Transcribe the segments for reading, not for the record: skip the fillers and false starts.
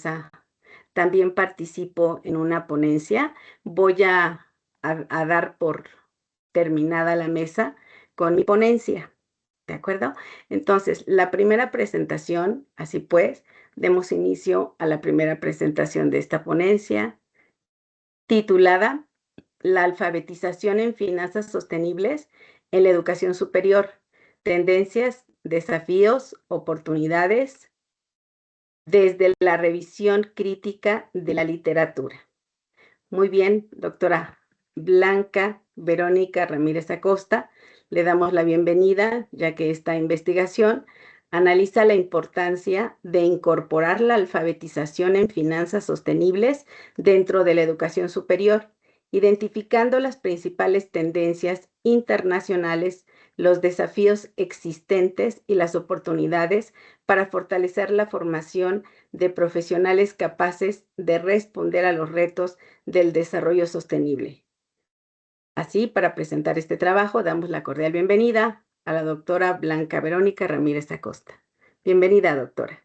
mesa. También participo en una ponencia. Voy a dar por terminada la mesa con mi ponencia, ¿de acuerdo? Entonces, la primera presentación, así pues, demos inicio a la primera presentación de esta ponencia, titulada La alfabetización en finanzas sostenibles en la educación superior, tendencias, desafíos, oportunidades, desde la revisión crítica de la literatura. Muy bien, doctora Blanca Verónica Ramírez Acosta, le damos la bienvenida, ya que esta investigación analiza la importancia de incorporar la alfabetización en finanzas sostenibles dentro de la educación superior, identificando las principales tendencias internacionales, los desafíos existentes y las oportunidades para fortalecer la formación de profesionales capaces de responder a los retos del desarrollo sostenible. Así, para presentar este trabajo, damos la cordial bienvenida a la doctora Blanca Verónica Ramírez Acosta. Bienvenida, doctora.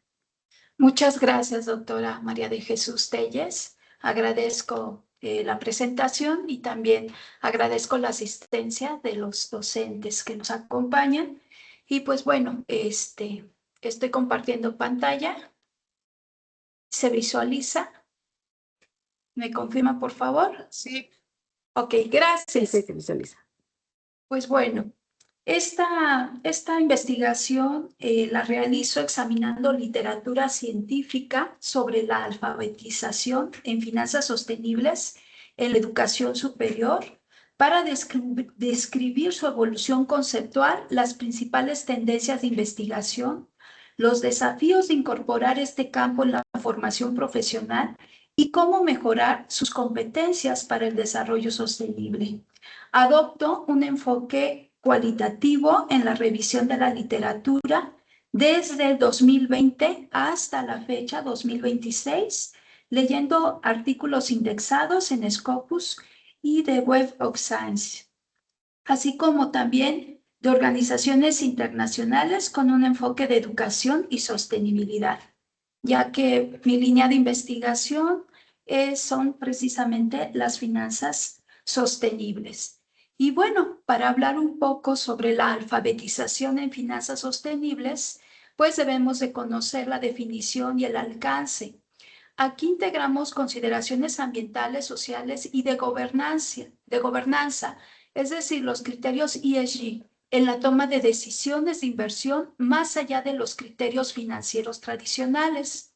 Muchas gracias, doctora María de Jesús Telles. Agradezco la presentación y también agradezco la asistencia de los docentes que nos acompañan. Y pues bueno, estoy compartiendo pantalla. ¿Se visualiza? ¿Me confirma, por favor? Sí. Ok, gracias. Sí, se visualiza. Pues bueno, esta investigación la realizo examinando literatura científica sobre la alfabetización en finanzas sostenibles en la educación superior para describir su evolución conceptual, las principales tendencias de investigación, los desafíos de incorporar este campo en la formación profesional y cómo mejorar sus competencias para el desarrollo sostenible. Adopto un enfoque cualitativo en la revisión de la literatura desde el 2020 hasta la fecha 2026, leyendo artículos indexados en Scopus y de Web of Science, así como también de organizaciones internacionales con un enfoque de educación y sostenibilidad, ya que mi línea de investigación son precisamente las finanzas sostenibles. Y bueno, para hablar un poco sobre la alfabetización en finanzas sostenibles, pues debemos de conocer la definición y el alcance. Aquí integramos consideraciones ambientales, sociales y de gobernanza, es decir, los criterios ESG en la toma de decisiones de inversión más allá de los criterios financieros tradicionales.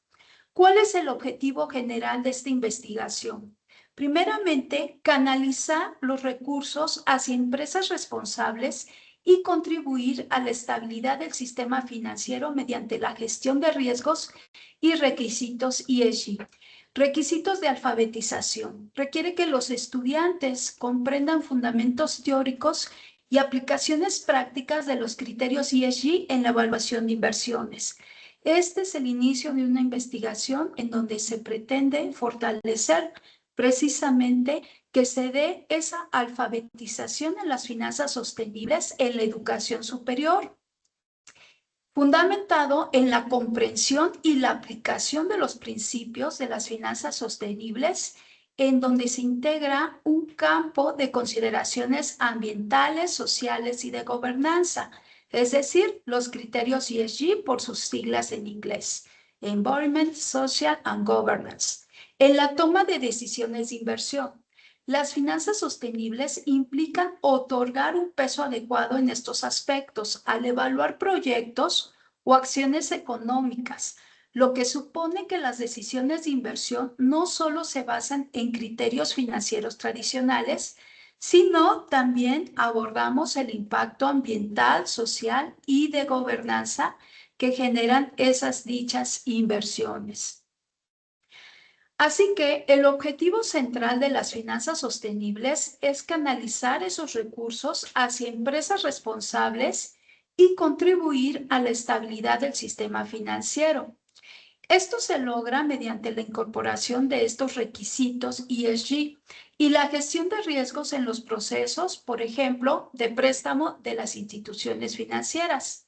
¿Cuál es el objetivo general de esta investigación? Primeramente, canalizar los recursos hacia empresas responsables y contribuir a la estabilidad del sistema financiero mediante la gestión de riesgos y requisitos ESG. Requisitos de alfabetización. Requiere que los estudiantes comprendan fundamentos teóricos y aplicaciones prácticas de los criterios ESG en la evaluación de inversiones. Este es el inicio de una investigación en donde se pretende fortalecer precisamente que se dé esa alfabetización en las finanzas sostenibles en la educación superior, fundamentado en la comprensión y la aplicación de los principios de las finanzas sostenibles, en donde se integra un campo de consideraciones ambientales, sociales y de gobernanza, es decir, los criterios ESG por sus siglas en inglés, Environment, Social and Governance. En la toma de decisiones de inversión, las finanzas sostenibles implican otorgar un peso adecuado en estos aspectos al evaluar proyectos o acciones económicas, lo que supone que las decisiones de inversión no solo se basan en criterios financieros tradicionales, sino también abordamos el impacto ambiental, social y de gobernanza que generan esas dichas inversiones. Así que el objetivo central de las finanzas sostenibles es canalizar esos recursos hacia empresas responsables y contribuir a la estabilidad del sistema financiero. Esto se logra mediante la incorporación de estos requisitos ESG y la gestión de riesgos en los procesos, por ejemplo, de préstamo de las instituciones financieras.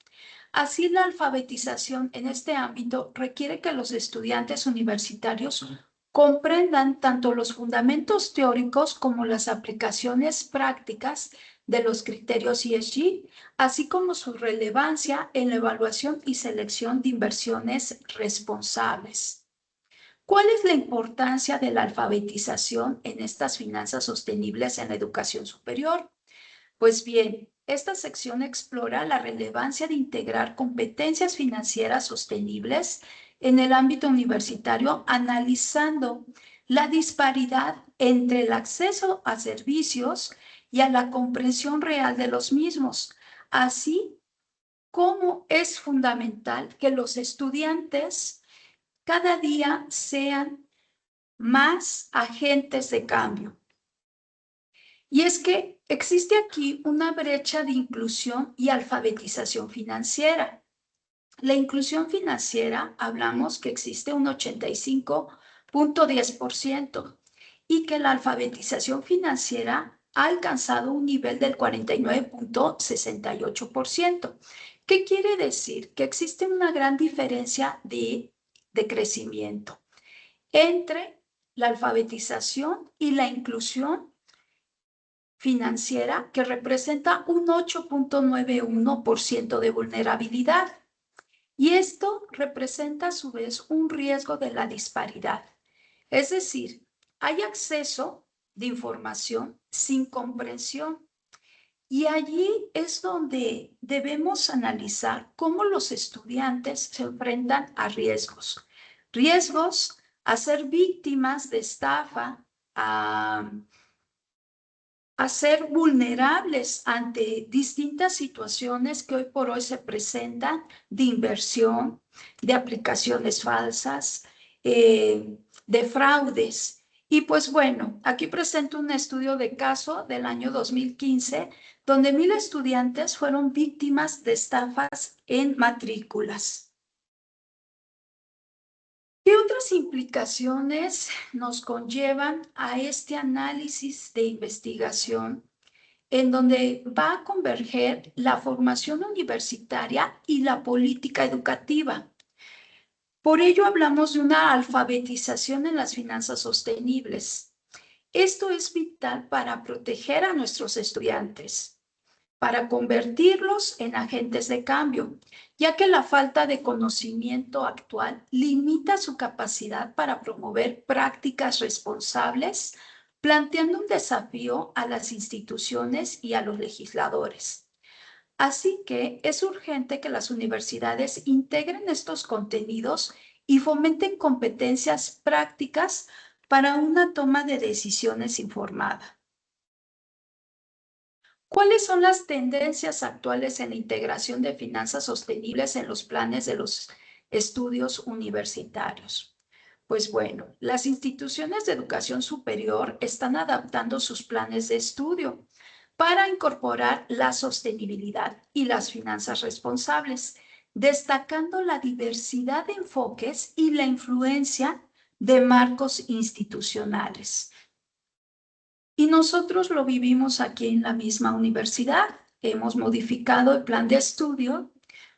Así, la alfabetización en este ámbito requiere que los estudiantes universitarios comprendan tanto los fundamentos teóricos como las aplicaciones prácticas de los criterios ESG, así como su relevancia en la evaluación y selección de inversiones responsables. ¿Cuál es la importancia de la alfabetización en estas finanzas sostenibles en la educación superior? Pues bien, esta sección explora la relevancia de integrar competencias financieras sostenibles en el ámbito universitario, analizando la disparidad entre el acceso a servicios y a la comprensión real de los mismos, así como es fundamental que los estudiantes cada día sean más agentes de cambio. Y es que existe aquí una brecha de inclusión y alfabetización financiera. La inclusión financiera, hablamos que existe un 85.10% y que la alfabetización financiera ha alcanzado un nivel del 49.68%. ¿Qué quiere decir? Que existe una gran diferencia de crecimiento entre la alfabetización y la inclusión financiera, que representa un 8.91% de vulnerabilidad. Y esto representa a su vez un riesgo de la disparidad. Es decir, hay acceso de información sin comprensión. Y allí es donde debemos analizar cómo los estudiantes se enfrentan a riesgos. Riesgos a ser víctimas de estafa, a ser vulnerables ante distintas situaciones que hoy por hoy se presentan de inversión, de aplicaciones falsas, de fraudes. Y pues bueno, aquí presento un estudio de caso del año 2015, donde 1,000 estudiantes fueron víctimas de estafas en matrículas. ¿Qué otras implicaciones nos conllevan a este análisis de investigación, en donde va a converger la formación universitaria y la política educativa? Por ello hablamos de una alfabetización en las finanzas sostenibles. Esto es vital para proteger a nuestros estudiantes, para convertirlos en agentes de cambio, ya que la falta de conocimiento actual limita su capacidad para promover prácticas responsables, planteando un desafío a las instituciones y a los legisladores. Así que es urgente que las universidades integren estos contenidos y fomenten competencias prácticas para una toma de decisiones informada. ¿Cuáles son las tendencias actuales en la integración de finanzas sostenibles en los planes de los estudios universitarios? Pues bueno, las instituciones de educación superior están adaptando sus planes de estudio para incorporar la sostenibilidad y las finanzas responsables, destacando la diversidad de enfoques y la influencia de marcos institucionales. Y nosotros lo vivimos aquí en la misma universidad. Hemos modificado el plan de estudio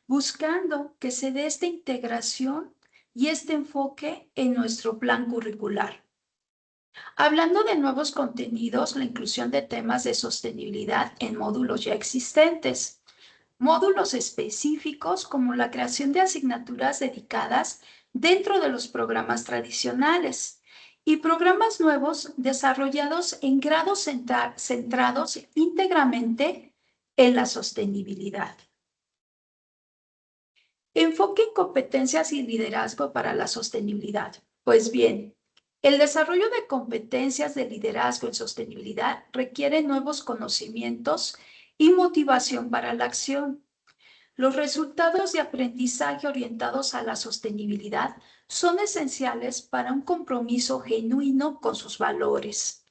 buscando que se dé esta integración y este enfoque en nuestro plan curricular. Hablando de nuevos contenidos, la inclusión de temas de sostenibilidad en módulos ya existentes. Módulos específicos como la creación de asignaturas dedicadas dentro de los programas tradicionales y programas nuevos desarrollados en grados centrados íntegramente en la sostenibilidad. Enfoque en competencias y liderazgo para la sostenibilidad. Pues bien, el desarrollo de competencias de liderazgo en sostenibilidad requiere nuevos conocimientos y motivación para la acción. Los resultados de aprendizaje orientados a la sostenibilidad son esenciales para un compromiso genuino con sus valores.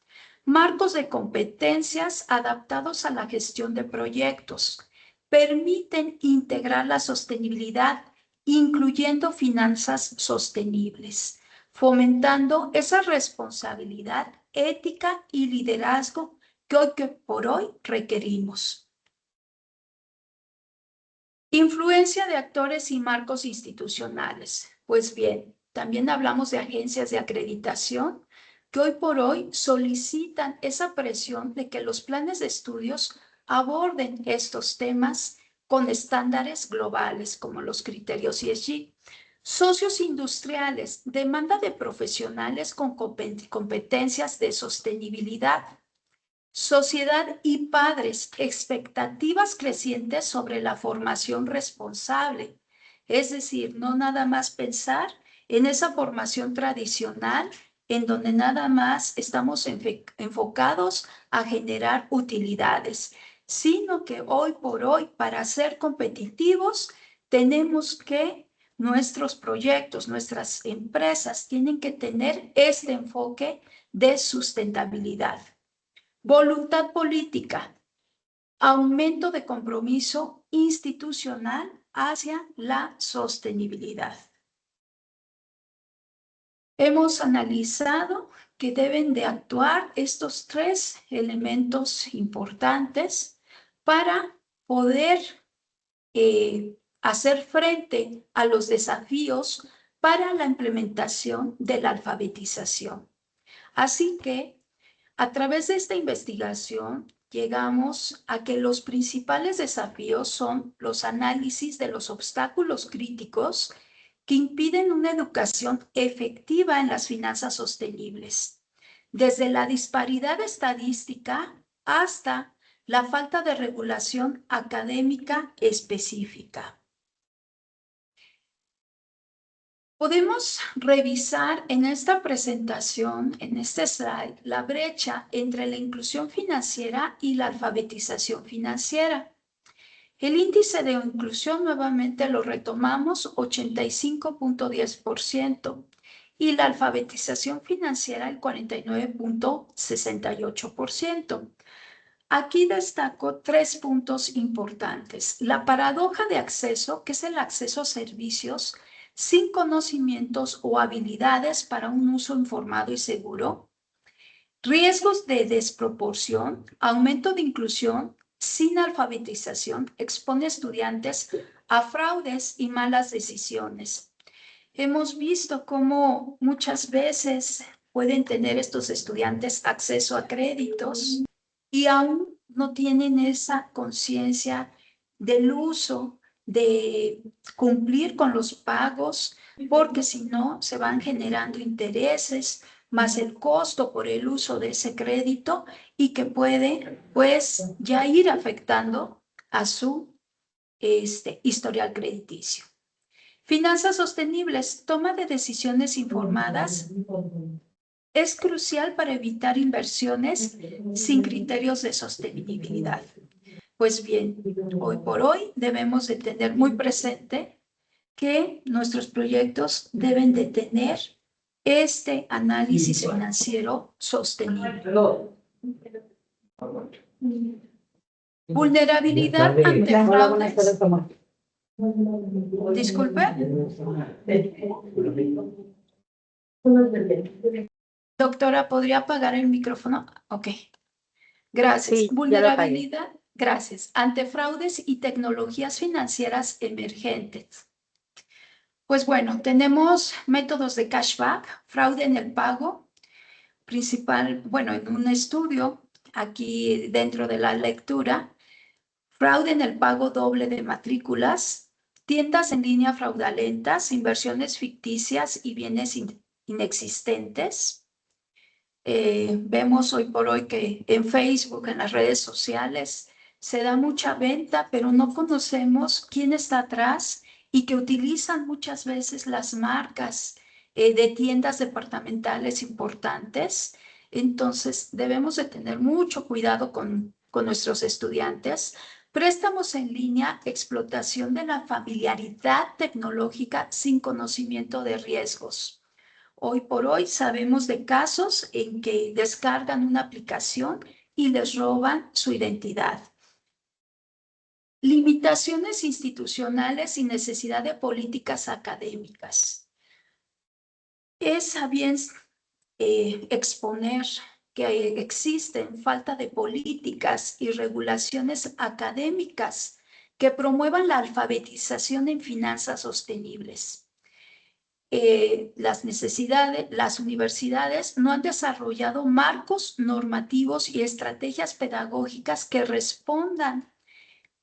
Marcos de competencias adaptados a la gestión de proyectos permiten integrar la sostenibilidad, incluyendo finanzas sostenibles, fomentando esa responsabilidad ética y liderazgo que hoy por hoy requerimos. Influencia de actores y marcos institucionales. Pues bien, también hablamos de agencias de acreditación que hoy por hoy solicitan esa presión de que los planes de estudios aborden estos temas con estándares globales como los criterios ESG. Socios industriales, demanda de profesionales con competencias de sostenibilidad. Sociedad y padres, expectativas crecientes sobre la formación responsable. Es decir, no nada más pensar en esa formación tradicional en donde nada más estamos enfocados a generar utilidades, sino que hoy por hoy, para ser competitivos, tenemos que nuestros proyectos, nuestras empresas tienen que tener este enfoque de sustentabilidad. Voluntad política, aumento de compromiso institucional hacia la sostenibilidad. Hemos analizado que deben de actuar estos tres elementos importantes para poder hacer frente a los desafíos para la implementación de la alfabetización. Así que a través de esta investigación, llegamos a que los principales desafíos son los análisis de los obstáculos críticos que impiden una educación efectiva en las finanzas sostenibles, desde la disparidad estadística hasta la falta de regulación académica específica. Podemos revisar en esta presentación, en este slide, la brecha entre la inclusión financiera y la alfabetización financiera. El índice de inclusión nuevamente lo retomamos, 85.10%, y la alfabetización financiera el 49.68%. Aquí destaco tres puntos importantes. La paradoja de acceso, que es el acceso a servicios sin conocimientos o habilidades para un uso informado y seguro. Riesgos de desproporción, aumento de inclusión sin alfabetización, expone a estudiantes a fraudes y malas decisiones. Hemos visto cómo muchas veces pueden tener estos estudiantes acceso a créditos y aún no tienen esa conciencia del uso de cumplir con los pagos, porque si no se van generando intereses más el costo por el uso de ese crédito y que puede pues ya ir afectando a su historial crediticio. Finanzas sostenibles, toma de decisiones informadas. Es crucial para evitar inversiones sin criterios de sostenibilidad. Pues bien, hoy por hoy debemos de tener muy presente que nuestros proyectos deben de tener este análisis financiero sostenible. Vulnerabilidad ante fraudes. Disculpe. Doctora, ¿podría apagar el micrófono? Ok. Gracias. Sí, Vulnerabilidad, gracias. Ante fraudes y tecnologías financieras emergentes. Pues bueno, tenemos métodos de cashback, fraude en el pago, principal, bueno, en un estudio aquí dentro de la lectura, fraude en el pago doble de matrículas, tiendas en línea fraudulentas, inversiones ficticias y bienes inexistentes. Vemos hoy por hoy que en Facebook, en las redes sociales, se da mucha venta, pero no conocemos quién está atrás y que utilizan muchas veces las marcas de tiendas departamentales importantes. Entonces, debemos de tener mucho cuidado con nuestros estudiantes. Préstamos en línea, explotación de la familiaridad tecnológica sin conocimiento de riesgos. Hoy por hoy sabemos de casos en que descargan una aplicación y les roban su identidad. Limitaciones institucionales y necesidad de políticas académicas. Es a bien exponer que existen falta de políticas y regulaciones académicas que promuevan la alfabetización en finanzas sostenibles. Las universidades no han desarrollado marcos normativos y estrategias pedagógicas que respondan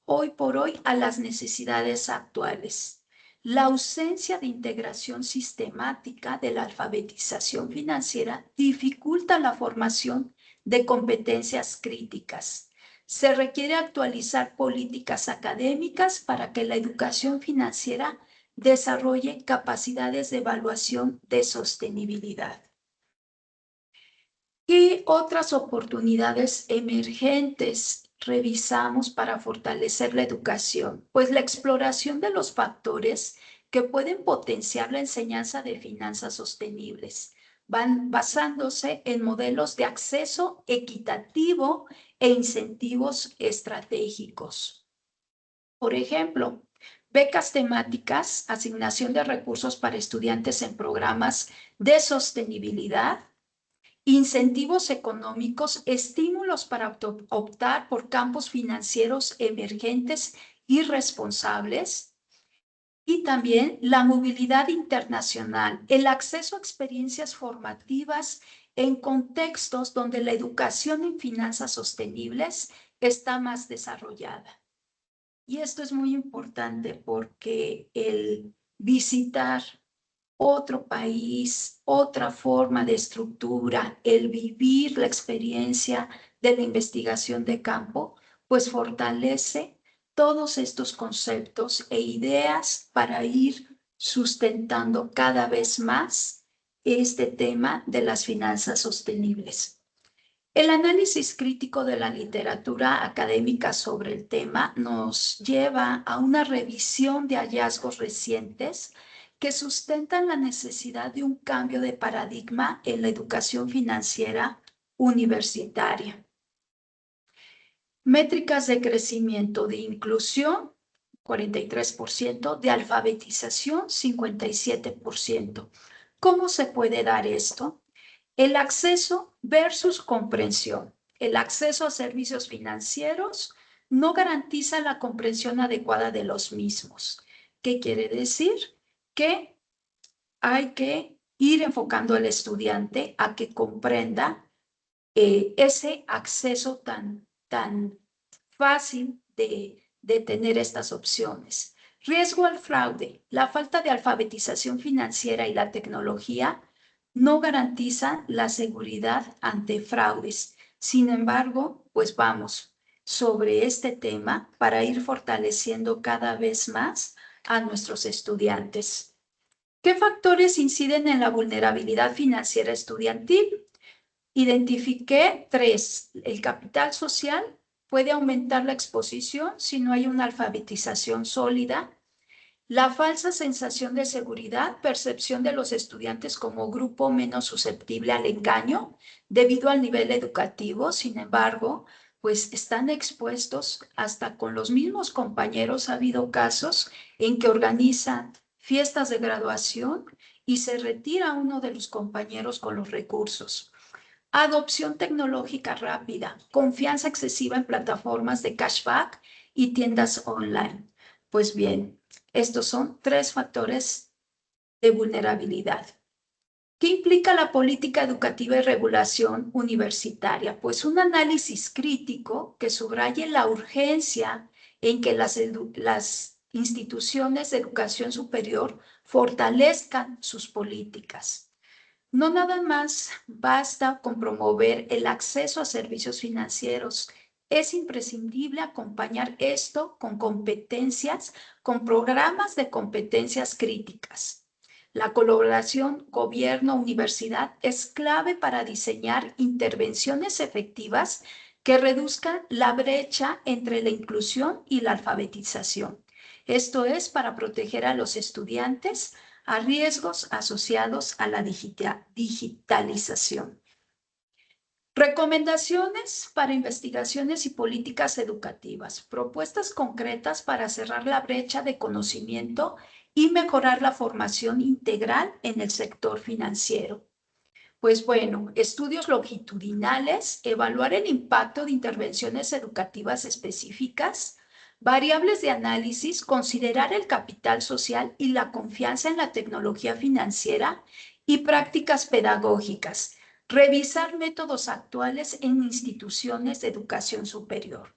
hoy por hoy a las necesidades actuales. La ausencia de integración sistemática de la alfabetización financiera dificulta la formación de competencias críticas. Se requiere actualizar políticas académicas para que la educación financiera desarrolle capacidades de evaluación de sostenibilidad. ¿Qué otras oportunidades emergentes revisamos para fortalecer la educación? Pues la exploración de los factores que pueden potenciar la enseñanza de finanzas sostenibles, van basándose en modelos de acceso equitativo e incentivos estratégicos. Por ejemplo, becas temáticas, asignación de recursos para estudiantes en programas de sostenibilidad, incentivos económicos, estímulos para optar por campos financieros emergentes y responsables, y también la movilidad internacional, el acceso a experiencias formativas en contextos donde la educación en finanzas sostenibles está más desarrollada. Y esto es muy importante porque el visitar otro país, otra forma de estructura, el vivir la experiencia de la investigación de campo, pues fortalece todos estos conceptos e ideas para ir sustentando cada vez más este tema de las finanzas sostenibles. El análisis crítico de la literatura académica sobre el tema nos lleva a una revisión de hallazgos recientes que sustentan la necesidad de un cambio de paradigma en la educación financiera universitaria. Métricas de crecimiento de inclusión, 43%, de alfabetización, 57%. ¿Cómo se puede dar esto? El acceso versus comprensión. El acceso a servicios financieros no garantiza la comprensión adecuada de los mismos. ¿Qué quiere decir? Que hay que ir enfocando al estudiante a que comprenda ese acceso tan fácil de tener estas opciones. Riesgo al fraude. La falta de alfabetización financiera y la tecnología no garantizan la seguridad ante fraudes. Sin embargo, pues vamos sobre este tema para ir fortaleciendo cada vez más a nuestros estudiantes. ¿Qué factores inciden en la vulnerabilidad financiera estudiantil? Identifiqué 3. El capital social puede aumentar la exposición si no hay una alfabetización sólida. La falsa sensación de seguridad, percepción de los estudiantes como grupo menos susceptible al engaño debido al nivel educativo. Sin embargo, pues están expuestos hasta con los mismos compañeros. Ha habido casos en que organizan fiestas de graduación y se retira uno de los compañeros con los recursos. Adopción tecnológica rápida, confianza excesiva en plataformas de cashback y tiendas online. Pues bien, estos son 3 factores de vulnerabilidad. ¿Qué implica la política educativa y regulación universitaria? Pues un análisis crítico que subraye la urgencia en que las instituciones de educación superior fortalezcan sus políticas. No nada más basta con promover el acceso a servicios financieros. Es imprescindible acompañar esto con competencias, con programas de competencias críticas. La colaboración gobierno-universidad es clave para diseñar intervenciones efectivas que reduzcan la brecha entre la inclusión y la alfabetización. Esto es para proteger a los estudiantes a riesgos asociados a la digitalización. Recomendaciones para investigaciones y políticas educativas. Propuestas concretas para cerrar la brecha de conocimiento y mejorar la formación integral en el sector financiero. Pues bueno, estudios longitudinales, evaluar el impacto de intervenciones educativas específicas Variables de análisis, considerar el capital social y la confianza en la tecnología financiera y prácticas pedagógicas. Revisar métodos actuales en instituciones de educación superior.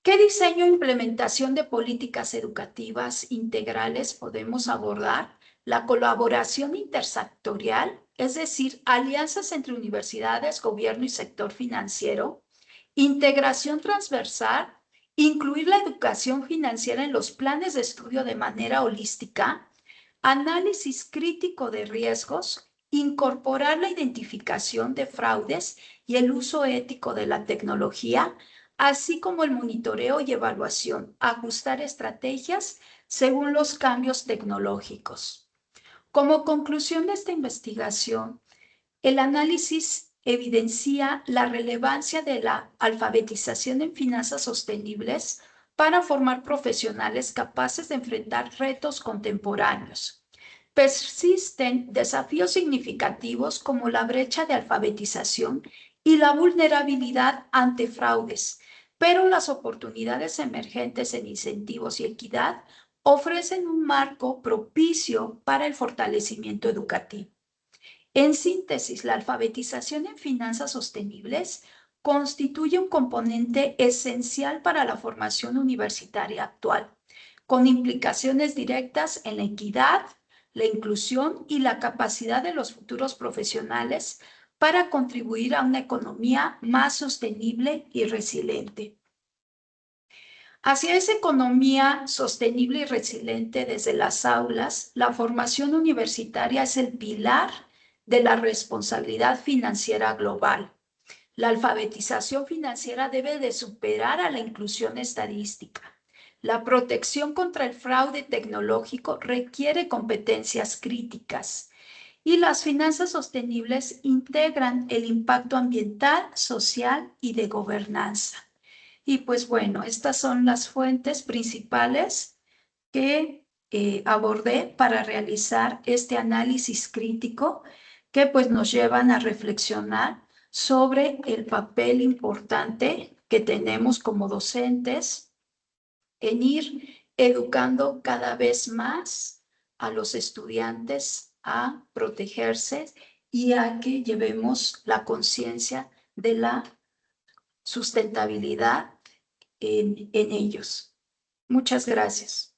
¿Qué diseño e implementación de políticas educativas integrales podemos abordar? La colaboración intersectorial, es decir, alianzas entre universidades, gobierno y sector financiero. Integración transversal, incluir la educación financiera en los planes de estudio de manera holística. Análisis crítico de riesgos, incorporar la identificación de fraudes y el uso ético de la tecnología, así como el monitoreo y evaluación, ajustar estrategias según los cambios tecnológicos. Como conclusión de esta investigación, el análisis evidencia la relevancia de la alfabetización en finanzas sostenibles para formar profesionales capaces de enfrentar retos contemporáneos. Persisten desafíos significativos como la brecha de alfabetización y la vulnerabilidad ante fraudes, pero las oportunidades emergentes en incentivos y equidad ofrecen un marco propicio para el fortalecimiento educativo. En síntesis, la alfabetización en finanzas sostenibles constituye un componente esencial para la formación universitaria actual, con implicaciones directas en la equidad, la inclusión y la capacidad de los futuros profesionales para contribuir a una economía más sostenible y resiliente. Hacia esa economía sostenible y resiliente desde las aulas, la formación universitaria es el pilar de la responsabilidad financiera global. La alfabetización financiera debe de superar a la inclusión estadística. La protección contra el fraude tecnológico requiere competencias críticas y las finanzas sostenibles integran el impacto ambiental, social y de gobernanza. Y pues bueno, estas son las fuentes principales que abordé para realizar este análisis crítico que pues nos llevan a reflexionar sobre el papel importante que tenemos como docentes en ir educando cada vez más a los estudiantes a protegerse y a que llevemos la conciencia de la sustentabilidad en ellos. Muchas gracias.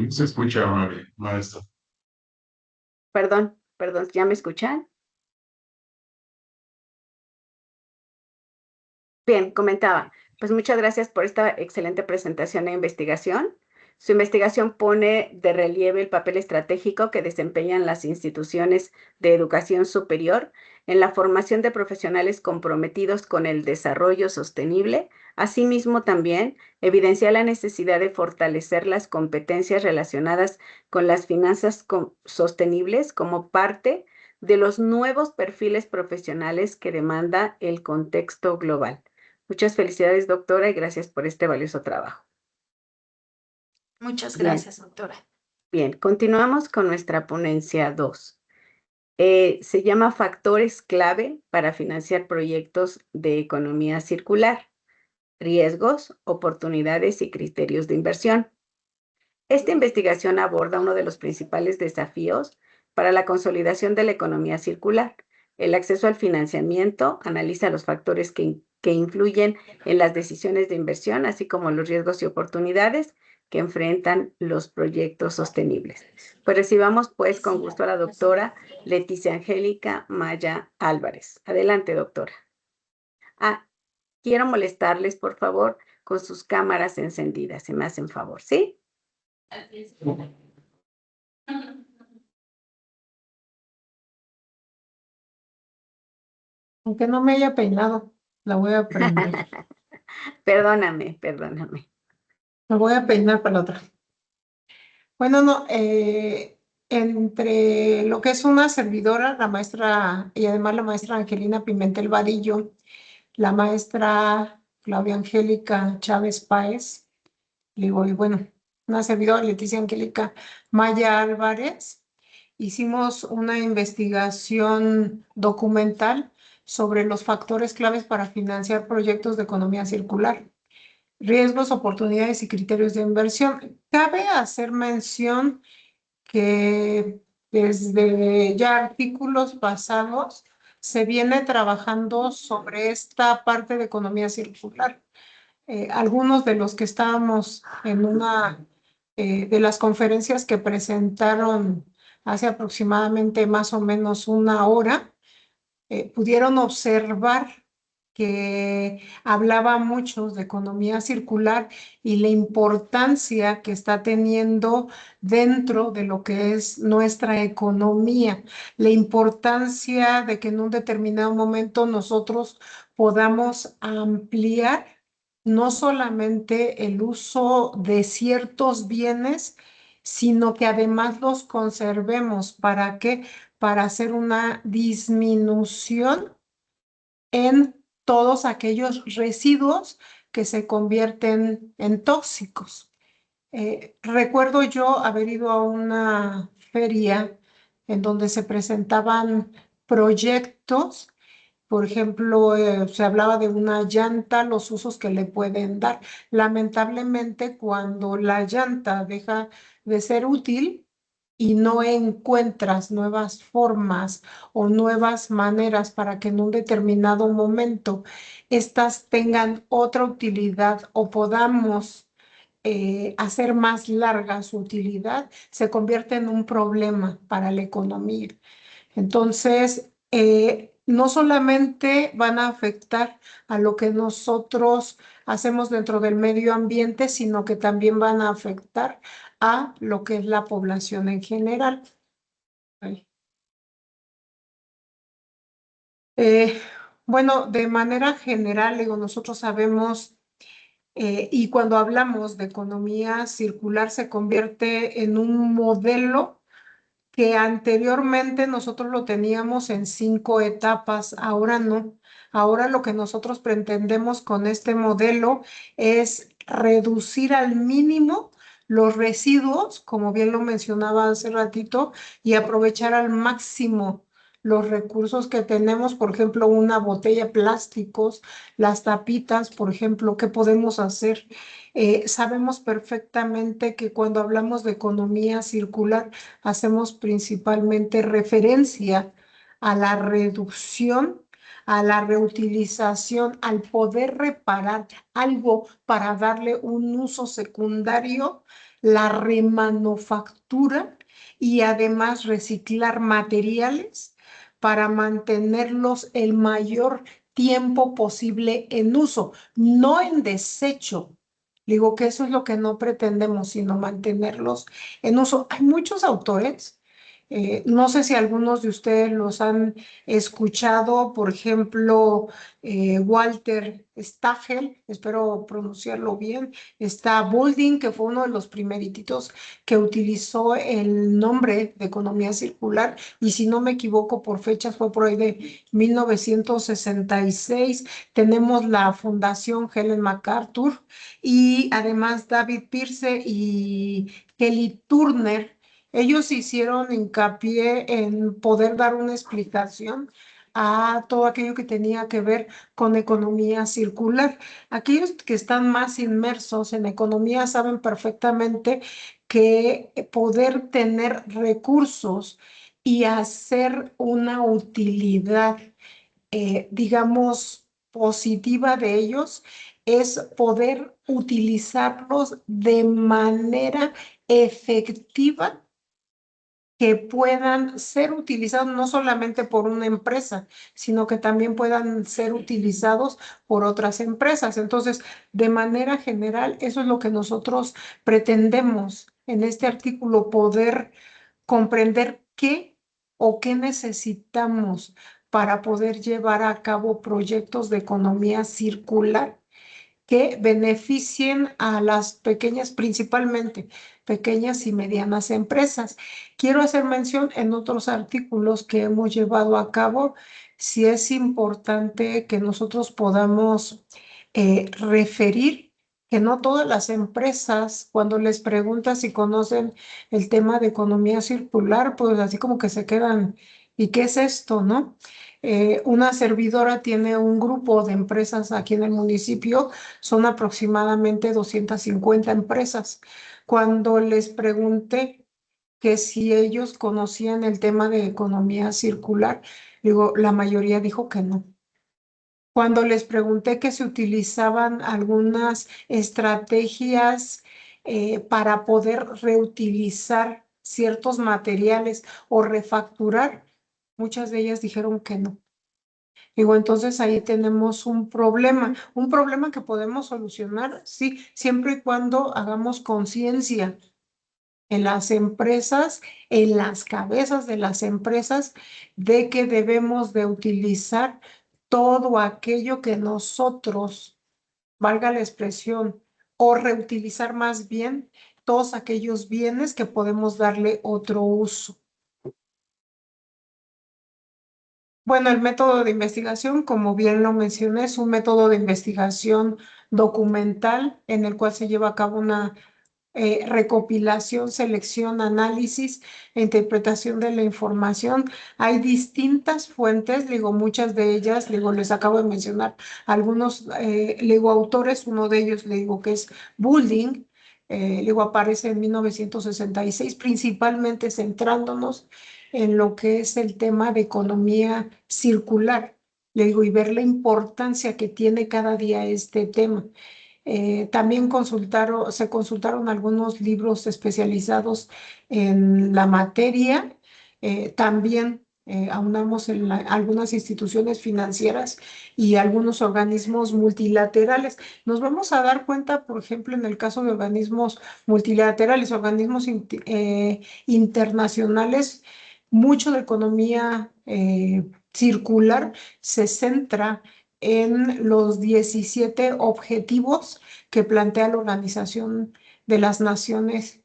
Se escucha, maestra. Perdón, ¿ya me escuchan? Bien, comentaba. Pues muchas gracias por esta excelente presentación e investigación. Su investigación pone de relieve el papel estratégico que desempeñan las instituciones de educación superior en la formación de profesionales comprometidos con el desarrollo sostenible. Asimismo, también evidencia la necesidad de fortalecer las competencias relacionadas con las finanzas sostenibles como parte de los nuevos perfiles profesionales que demanda el contexto global. Muchas felicidades, doctora, y gracias por este valioso trabajo. Muchas gracias, doctora. Bien, continuamos con nuestra ponencia 2. Se llama Factores clave para financiar proyectos de economía circular, riesgos, oportunidades y criterios de inversión. Esta investigación aborda uno de los principales desafíos para la consolidación de la economía circular. El acceso al financiamiento analiza los factores que influyen en las decisiones de inversión, así como los riesgos y oportunidades que enfrentan los proyectos sostenibles. Pues recibamos pues con gusto a la doctora Leticia Angélica Maya Álvarez. Adelante, doctora. Quiero molestarles, por favor, con sus cámaras encendidas, se me hacen favor, ¿sí? Aunque no me haya peinado, la voy a prender. Perdóname. Me voy a peinar para la otra. Bueno, no, entre lo que es una servidora, la maestra, y además la maestra Angelina Pimentel Vadillo, la maestra Claudia Angélica Chávez Páez, le digo, y bueno, una servidora, Leticia Angélica Maya Álvarez, hicimos una investigación documental sobre los factores claves para financiar proyectos de economía circular, riesgos, oportunidades y criterios de inversión. Cabe hacer mención que desde ya artículos pasados se viene trabajando sobre esta parte de economía circular. Algunos de los que estábamos en una de las conferencias que presentaron hace aproximadamente más o menos una hora, pudieron observar que hablaba mucho de economía circular y la importancia que está teniendo dentro de lo que es nuestra economía, la importancia de que en un determinado momento nosotros podamos ampliar no solamente el uso de ciertos bienes, sino que además los conservemos. ¿Para qué? Para hacer una disminución en todos aquellos residuos que se convierten en tóxicos. Recuerdo yo haber ido a una feria en donde se presentaban proyectos. Por ejemplo, se hablaba de una llanta, los usos que le pueden dar. Lamentablemente, cuando la llanta deja de ser útil y no encuentras nuevas formas o nuevas maneras para que en un determinado momento estas tengan otra utilidad o podamos hacer más larga su utilidad, se convierte en un problema para la economía. Entonces, no solamente van a afectar a lo que nosotros hacemos dentro del medio ambiente, sino que también van a afectar a lo que es la población en general. Eh, bueno, de manera general, digo, nosotros sabemos, y cuando hablamos de economía circular se convierte en un modelo que anteriormente nosotros lo teníamos en 5 etapas, ahora no. Ahora lo que nosotros pretendemos con este modelo es reducir al mínimo los residuos, como bien lo mencionaba hace ratito, y aprovechar al máximo los recursos que tenemos, por ejemplo, una botella, plásticos, las tapitas, por ejemplo, ¿qué podemos hacer? Sabemos perfectamente que cuando hablamos de economía circular, hacemos principalmente referencia a la reducción, a la reutilización, al poder reparar algo para darle un uso secundario, la remanufactura y además reciclar materiales para mantenerlos el mayor tiempo posible en uso, no en desecho. Digo que eso es lo que no pretendemos, sino mantenerlos en uso. Hay muchos autores, no sé si algunos de ustedes los han escuchado, por ejemplo, Walter Stagel, espero pronunciarlo bien, está Boulding, que fue uno de los primeritos que utilizó el nombre de economía circular, y si no me equivoco por fechas fue por ahí de 1966. Tenemos la Fundación Helen MacArthur y además David Pearce y Kelly Turner. Ellos hicieron hincapié en poder dar una explicación a todo aquello que tenía que ver con economía circular. Aquellos que están más inmersos en economía saben perfectamente que poder tener recursos y hacer una utilidad, digamos, positiva de ellos es poder utilizarlos de manera efectiva, que puedan ser utilizados no solamente por una empresa, sino que también puedan ser utilizados por otras empresas. Entonces, de manera general, eso es lo que nosotros pretendemos en este artículo, poder comprender qué o qué necesitamos para poder llevar a cabo proyectos de economía circular que beneficien a las pequeñas, principalmente pequeñas y medianas empresas. Quiero hacer mención en otros artículos que hemos llevado a cabo, si es importante que nosotros podamos referir que no todas las empresas, cuando les preguntas si conocen el tema de economía circular, pues así como que se quedan, ¿y qué es esto, no? Una servidora tiene un grupo de empresas aquí en el municipio, son aproximadamente 250 empresas. Cuando les pregunté que si ellos conocían el tema de economía circular, digo, la mayoría dijo que no. Cuando les pregunté que se utilizaban algunas estrategias para poder reutilizar ciertos materiales o refacturar, muchas de ellas dijeron que no. Digo, entonces ahí tenemos un problema que podemos solucionar, sí, siempre y cuando hagamos conciencia en las empresas, en las cabezas de las empresas, de que debemos de utilizar todo aquello que nosotros, valga la expresión, o reutilizar más bien todos aquellos bienes que podemos darle otro uso. Bueno, el método de investigación, como bien lo mencioné, es un método de investigación documental en el cual se lleva a cabo una recopilación, selección, análisis e interpretación de la información. Hay distintas fuentes, digo, muchas de ellas, digo, les acabo de mencionar algunos, digo, autores, uno de ellos, le digo, que es Boulding, digo, aparece en 1966, principalmente centrándonos en lo que es el tema de economía circular, le digo, y ver la importancia que tiene cada día este tema. También se consultaron algunos libros especializados en la materia. También aunamos en algunas instituciones financieras y algunos organismos multilaterales. Nos vamos a dar cuenta, por ejemplo, en el caso de organismos multilaterales, organismos internacionales, mucho de economía circular se centra en los 17 objetivos que plantea la Organización de las Naciones,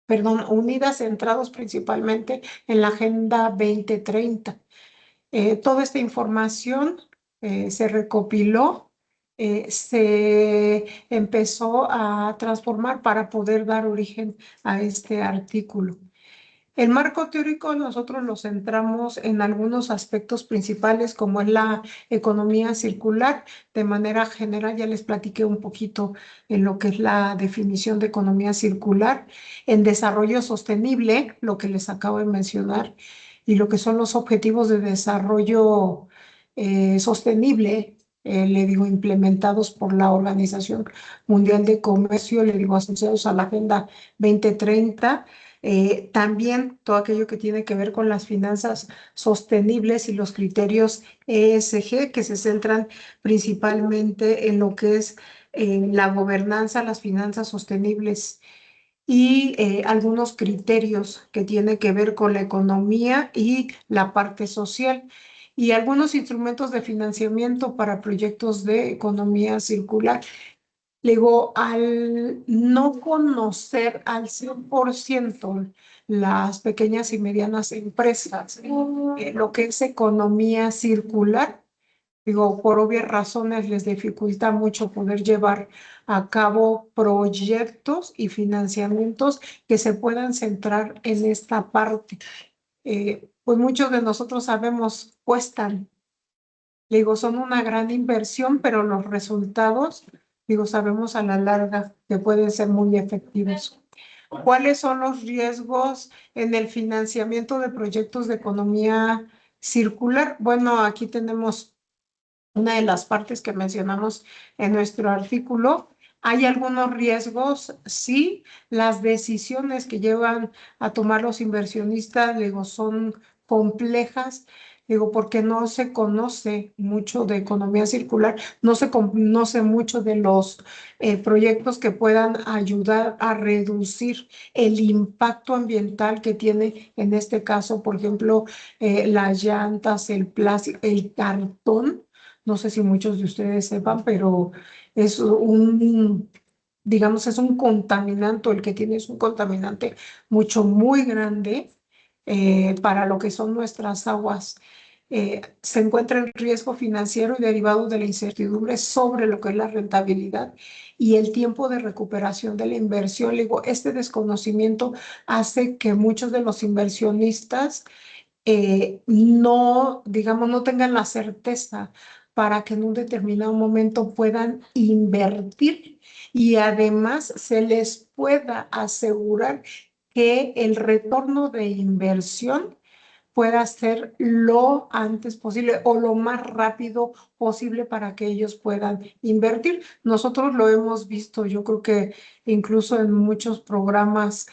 perdón, Unidas, centrados principalmente en la Agenda 2030. Toda esta información se recopiló, se empezó a transformar para poder dar origen a este artículo. El marco teórico nosotros lo centramos en algunos aspectos principales como es la economía circular. De manera general ya les platiqué un poquito en lo que es la definición de economía circular, en desarrollo sostenible, lo que les acabo de mencionar, y lo que son los objetivos de desarrollo sostenible, le digo, implementados por la Organización Mundial de Comercio, le digo, asociados a la Agenda 2030. También todo aquello que tiene que ver con las finanzas sostenibles y los criterios ESG, que se centran principalmente en lo que es la gobernanza, las finanzas sostenibles y algunos criterios que tienen que ver con la economía y la parte social, y algunos instrumentos de financiamiento para proyectos de economía circular. Le digo, al no conocer al 100% las pequeñas y medianas empresas, lo que es economía circular, digo, por obvias razones les dificulta mucho poder llevar a cabo proyectos y financiamientos que se puedan centrar en esta parte. Pues muchos de nosotros sabemos, cuestan. Le digo, son una gran inversión, pero los resultados, digo, sabemos a la larga que pueden ser muy efectivos. ¿Cuáles son los riesgos en el financiamiento de proyectos de economía circular? Bueno, aquí tenemos una de las partes que mencionamos en nuestro artículo. ¿Hay algunos riesgos? Sí, las decisiones que llevan a tomar los inversionistas, digo, son complejas, digo, porque no se conoce mucho de economía circular, no se conoce mucho de los proyectos que puedan ayudar a reducir el impacto ambiental que tiene, en este caso, por ejemplo, las llantas, el plástico, el cartón. No sé si muchos de ustedes sepan, pero es digamos, es un contaminante, el que tiene es un contaminante mucho, muy grande para lo que son nuestras aguas. se encuentra en riesgo financiero y derivado de la incertidumbre sobre lo que es la rentabilidad y el tiempo de recuperación de la inversión. Le digo, este desconocimiento hace que muchos de los inversionistas no, digamos, no tengan la certeza para que en un determinado momento puedan invertir y además se les pueda asegurar que el retorno de inversión pueda ser lo antes posible o lo más rápido posible para que ellos puedan invertir. Nosotros lo hemos visto, yo creo que incluso en muchos programas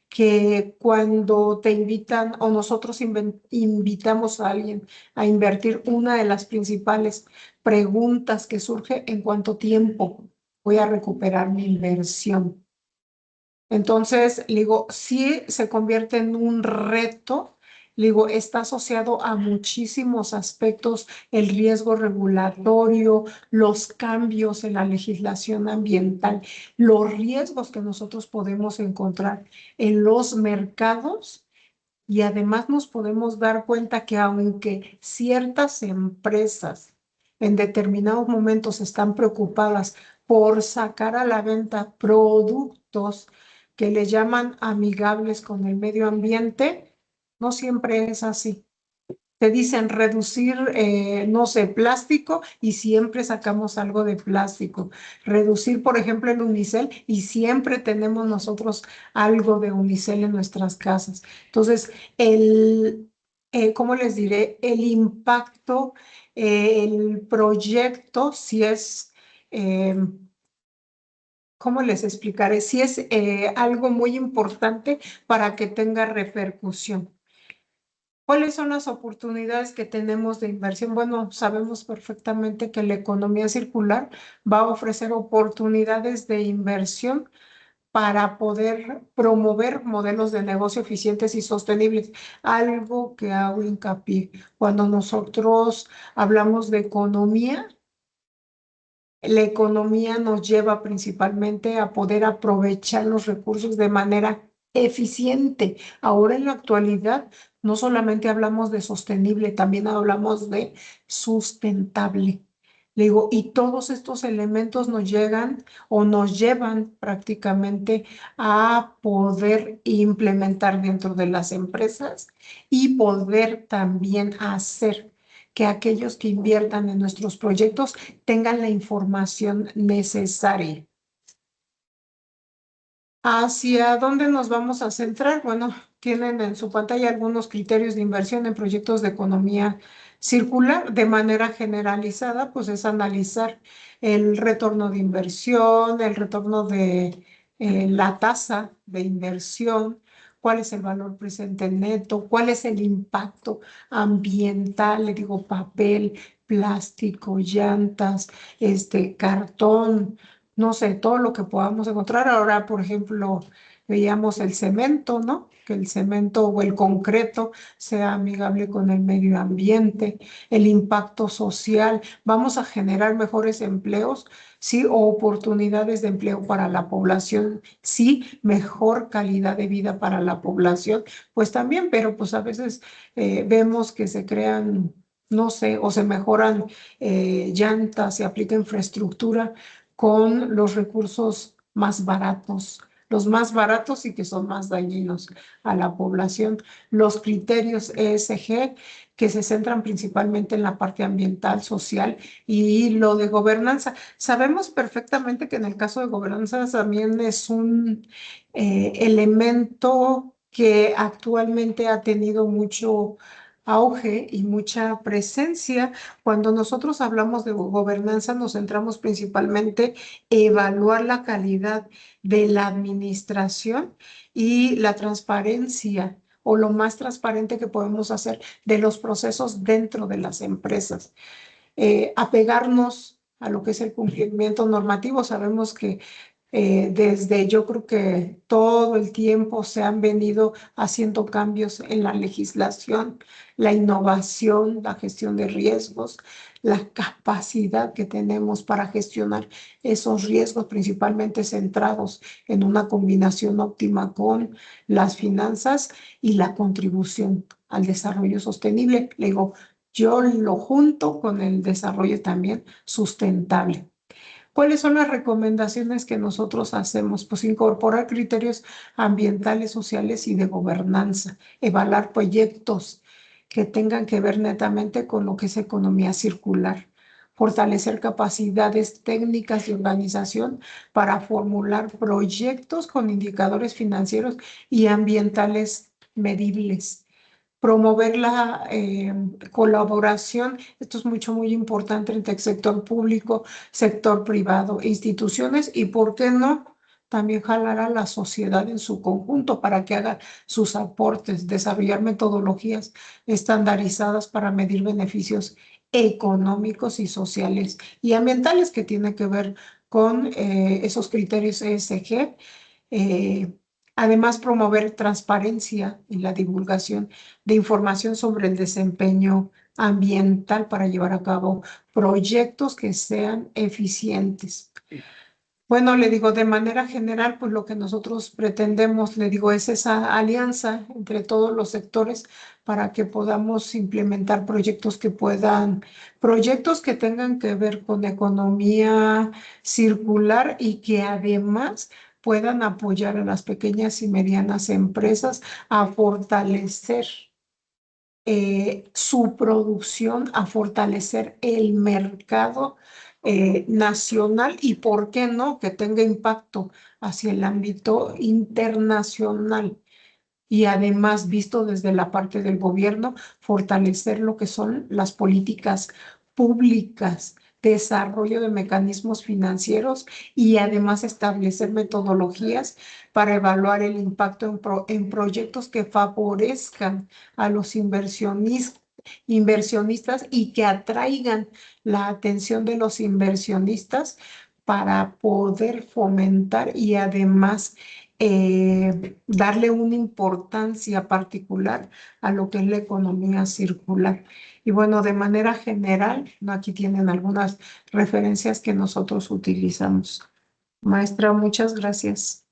que cuando te invitan o nosotros invitamos a alguien a invertir, una de las principales preguntas que surge: ¿en cuánto tiempo voy a recuperar mi inversión? Entonces, le digo, sí se convierte en un reto. Le digo, está asociado a muchísimos aspectos: el riesgo regulatorio, los cambios en la legislación ambiental, los riesgos que nosotros podemos encontrar en los mercados. Y además nos podemos dar cuenta que aunque ciertas empresas en determinados momentos están preocupadas por sacar a la venta productos que le llaman amigables con el medio ambiente, no siempre es así. Te dicen reducir, no sé, plástico y siempre sacamos algo de plástico. Reducir, por ejemplo, el unicel y siempre tenemos nosotros algo de unicel en nuestras casas. Entonces, ¿cómo les diré? El impacto, el proyecto, si es... ¿cómo les explicaré? Si es algo muy importante para que tenga repercusión. ¿Cuáles son las oportunidades que tenemos de inversión? Bueno, sabemos perfectamente que la economía circular va a ofrecer oportunidades de inversión para poder promover modelos de negocio eficientes y sostenibles. Algo que hago hincapié. Cuando nosotros hablamos de economía, la economía nos lleva principalmente a poder aprovechar los recursos de manera eficiente. Ahora en la actualidad no solamente hablamos de sostenible, también hablamos de sustentable. Le digo, y todos estos elementos nos llegan o nos llevan prácticamente a poder implementar dentro de las empresas y poder también hacer que aquellos que inviertan en nuestros proyectos tengan la información necesaria. ¿Hacia dónde nos vamos a centrar? Bueno, tienen en su pantalla algunos criterios de inversión en proyectos de economía circular. De manera generalizada, pues es analizar el retorno de inversión, el retorno de la tasa de inversión, cuál es el valor presente neto, cuál es el impacto ambiental, le digo papel, plástico, llantas, cartón, no sé, todo lo que podamos encontrar. Ahora, por ejemplo, veíamos el cemento, ¿no? Que el cemento o el concreto sea amigable con el medio ambiente, el impacto social. Vamos a generar mejores empleos, sí, o oportunidades de empleo para la población, sí, mejor calidad de vida para la población, pues también, pero pues a veces vemos que se crean, no sé, o se mejoran llantas, se aplica infraestructura con los recursos más baratos, los más baratos y que son más dañinos a la población. Los criterios ESG que se centran principalmente en la parte ambiental, social y lo de gobernanza. Sabemos perfectamente que en el caso de gobernanza también es un elemento que actualmente ha tenido mucho auge y mucha presencia. Cuando nosotros hablamos de gobernanza, nos centramos principalmente en evaluar la calidad de la administración y la transparencia o lo más transparente que podemos hacer de los procesos dentro de las empresas. Apegarnos a lo que es el cumplimiento normativo. Sabemos que desde yo creo que todo el tiempo se han venido haciendo cambios en la legislación, la innovación, la gestión de riesgos, la capacidad que tenemos para gestionar esos riesgos, principalmente centrados en una combinación óptima con las finanzas y la contribución al desarrollo sostenible. Le digo, Yo lo junto con el desarrollo también sustentable. ¿Cuáles son las recomendaciones que nosotros hacemos? Pues incorporar criterios ambientales, sociales y de gobernanza, evaluar proyectos que tengan que ver netamente con lo que es economía circular, fortalecer capacidades técnicas de organización para formular proyectos con indicadores financieros y ambientales medibles, promover la colaboración. Esto es muy importante entre el sector público, sector privado, instituciones y, ¿por qué no? También jalar a la sociedad en su conjunto para que haga sus aportes, desarrollar metodologías estandarizadas para medir beneficios económicos y sociales y ambientales que tienen que ver con esos criterios ESG. eh, Además, promover transparencia en la divulgación de información sobre el desempeño ambiental para llevar a cabo proyectos que sean eficientes. Bueno, le digo, de manera general, pues lo que nosotros pretendemos, le digo, es esa alianza entre todos los sectores para que podamos implementar proyectos que tengan que ver con economía circular y que además puedan apoyar a las pequeñas y medianas empresas a fortalecer su producción, a fortalecer el mercado nacional y, ¿por qué no?, que tenga impacto hacia el ámbito internacional. Y además, visto desde la parte del gobierno, fortalecer lo que son las políticas públicas, desarrollo de mecanismos financieros y además establecer metodologías para evaluar el impacto en proyectos que favorezcan a los inversionistas y que atraigan la atención de los inversionistas para poder fomentar y además darle una importancia particular a lo que es la economía circular. Y bueno, de manera general, ¿no? Aquí tienen algunas referencias que nosotros utilizamos. Maestra, muchas gracias.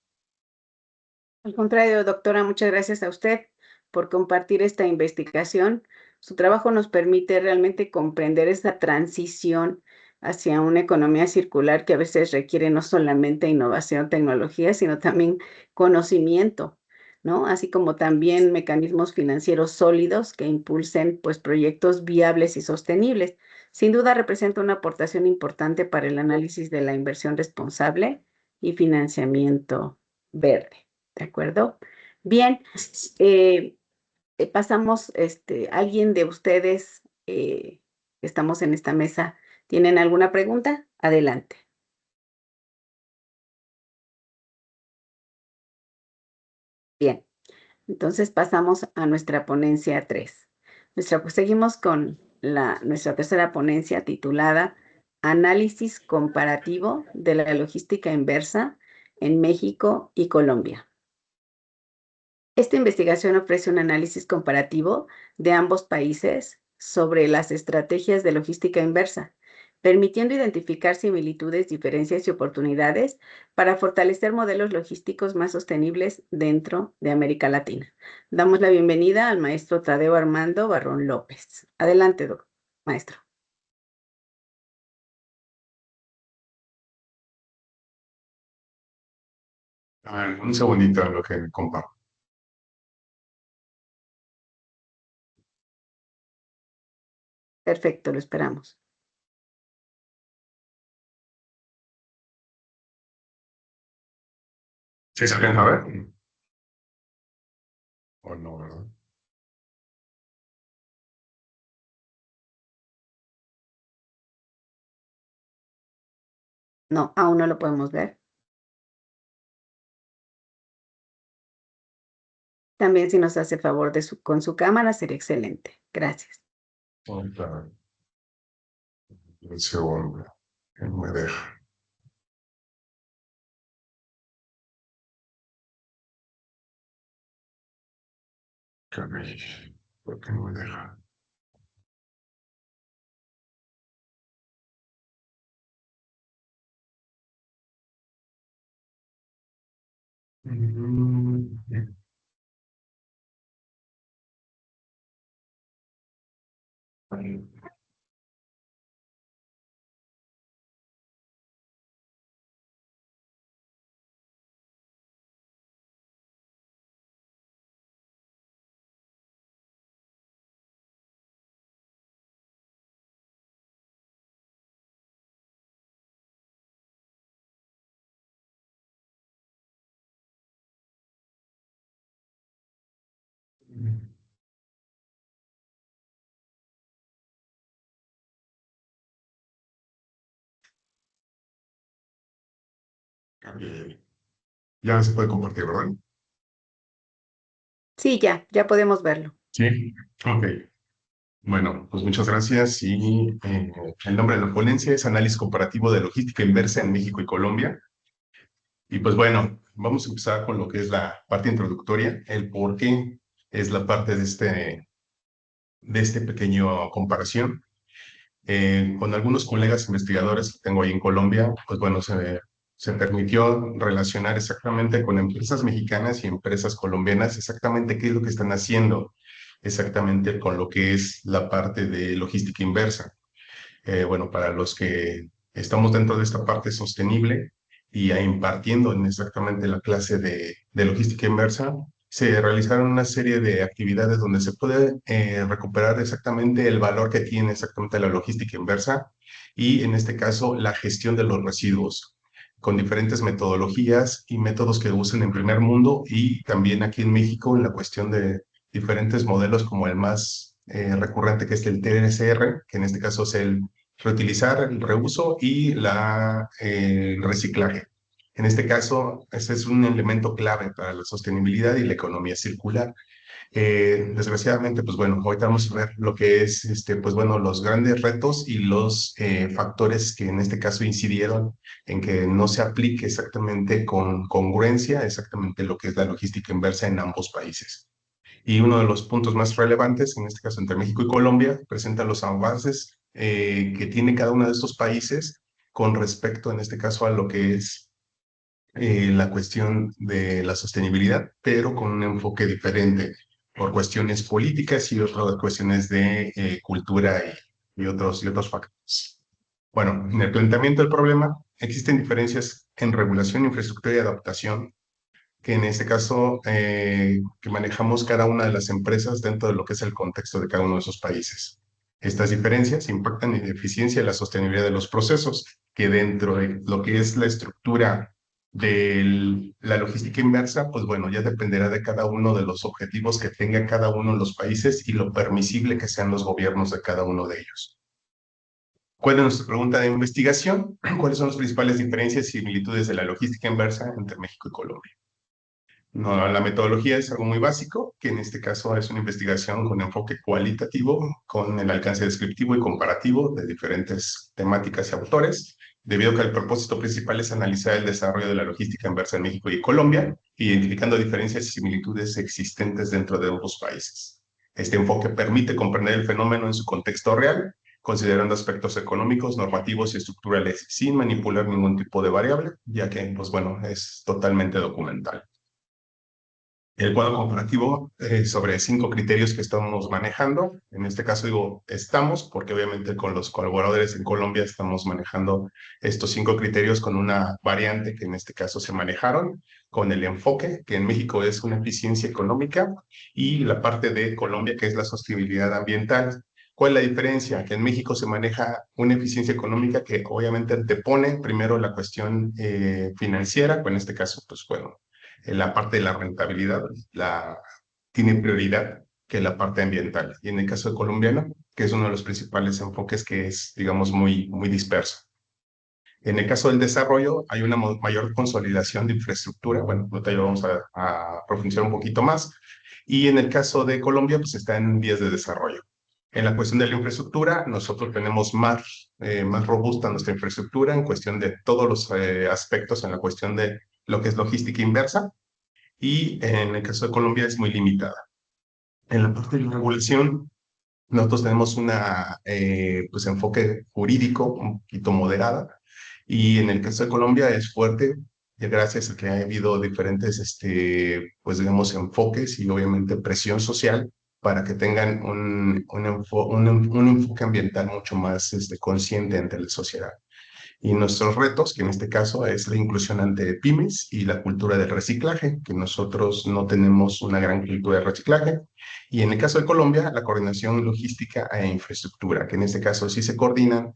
Al contrario, doctora, muchas gracias a usted por compartir esta investigación. Su trabajo nos permite realmente comprender esta transición hacia una economía circular que a veces requiere no solamente innovación, tecnología, sino también conocimiento, ¿no? Así como también mecanismos financieros sólidos que impulsen, pues, proyectos viables y sostenibles. Sin duda representa una aportación importante para el análisis de la inversión responsable y financiamiento verde. ¿De acuerdo? Bien, pasamos, ¿alguien de ustedes que estamos en esta mesa, tienen alguna pregunta? Adelante. Bien, entonces pasamos a nuestra ponencia 3. Seguimos con nuestra tercera ponencia titulada Análisis comparativo de la logística inversa en México y Colombia. Esta investigación ofrece un análisis comparativo de ambos países sobre las estrategias de logística inversa, permitiendo identificar similitudes, diferencias y oportunidades para fortalecer modelos logísticos más sostenibles dentro de América Latina. Damos la bienvenida al maestro Tadeo Armando Barrón López. Adelante, maestro. A ver, un segundito en lo que comparto. Perfecto, lo esperamos. ¿Sí se alcanza a ver? ¿O no, verdad? No, aún no lo podemos ver. También si nos hace favor con su cámara, sería excelente. Gracias. Ahorita, un segundo. Que me deja. Caray, ¿por qué no me deja? Mm, Ya se puede compartir, ¿verdad? Sí, ya podemos verlo. Sí. Ok. Bueno, pues muchas gracias. Y el nombre de la ponencia es Análisis Comparativo de Logística Inversa en México y Colombia. Y pues bueno, vamos a empezar con lo que es la parte introductoria, el por qué es la parte de este pequeño comparación. Con algunos colegas investigadores que tengo ahí en Colombia, pues bueno, se permitió relacionar exactamente con empresas mexicanas y empresas colombianas, exactamente qué es lo que están haciendo, exactamente con lo que es la parte de logística inversa. Bueno, para los que estamos dentro de esta parte sostenible y impartiendo en exactamente la clase de logística inversa, se realizaron una serie de actividades donde se puede recuperar exactamente el valor que tiene exactamente la logística inversa y en este caso la gestión de los residuos con diferentes metodologías y métodos que usan en primer mundo y también aquí en México en la cuestión de diferentes modelos como el más recurrente que es el TSR, que en este caso es el reutilizar, el reuso y el reciclaje. En este caso, este es un elemento clave para la sostenibilidad y la economía circular. Desgraciadamente, pues bueno, ahorita vamos a ver lo que es, pues bueno, los grandes retos y los factores que en este caso incidieron en que no se aplique exactamente con congruencia exactamente lo que es la logística inversa en ambos países. Y uno de los puntos más relevantes, en este caso entre México y Colombia, presenta los avances que tiene cada uno de estos países con respecto, en este caso, a lo que es la cuestión de la sostenibilidad, pero con un enfoque diferente por cuestiones políticas y otras cuestiones de cultura y otros factores. Bueno, en el planteamiento del problema existen diferencias en regulación, infraestructura y adaptación que en este caso que manejamos cada una de las empresas dentro de lo que es el contexto de cada uno de esos países. Estas diferencias impactan en la eficiencia y la sostenibilidad de los procesos, que dentro de lo que es la estructura de la logística inversa, pues bueno, ya dependerá de cada uno de los objetivos que tenga cada uno de los países y lo permisible que sean los gobiernos de cada uno de ellos. ¿Cuál es nuestra pregunta de investigación? ¿Cuáles son las principales diferencias y similitudes de la logística inversa entre México y Colombia? No, la metodología es algo muy básico, que en este caso es una investigación con enfoque cualitativo, con el alcance descriptivo y comparativo de diferentes temáticas y autores, debido a que el propósito principal es analizar el desarrollo de la logística inversa en México y Colombia, identificando diferencias y similitudes existentes dentro de ambos países. Este enfoque permite comprender el fenómeno en su contexto real, considerando aspectos económicos, normativos y estructurales, sin manipular ningún tipo de variable, ya que, pues bueno, es totalmente documental. El cuadro comparativo sobre 5 criterios que estamos manejando. En este caso digo estamos, porque obviamente con los colaboradores en Colombia estamos manejando estos 5 criterios con una variante que en este caso se manejaron, con el enfoque, que en México es una eficiencia económica, y la parte de Colombia, que es la sostenibilidad ambiental. ¿Cuál es la diferencia? Que en México se maneja una eficiencia económica que obviamente antepone primero la cuestión financiera, en este caso, pues bueno, la parte de la rentabilidad tiene prioridad que la parte ambiental. Y en el caso de colombiano, que es uno de los principales enfoques que es, digamos, muy, muy disperso. En el caso del desarrollo, hay una mayor consolidación de infraestructura. Bueno, ahorita ya vamos a profundizar un poquito más. Y en el caso de Colombia, pues está en vías de desarrollo. En la cuestión de la infraestructura, nosotros tenemos más robusta nuestra infraestructura en cuestión de todos los aspectos, en la cuestión de lo que es logística inversa, y en el caso de Colombia es muy limitada. En la parte de la regulación, nosotros tenemos una pues enfoque jurídico un poquito moderada, y en el caso de Colombia es fuerte, gracias a que ha habido diferentes, pues digamos, enfoques y obviamente presión social para que tengan un enfoque ambiental mucho más consciente ante la sociedad. Y nuestros retos, que en este caso es la inclusión ante pymes y la cultura del reciclaje, que nosotros no tenemos una gran cultura de reciclaje. Y en el caso de Colombia, la coordinación logística e infraestructura, que en este caso sí se coordinan,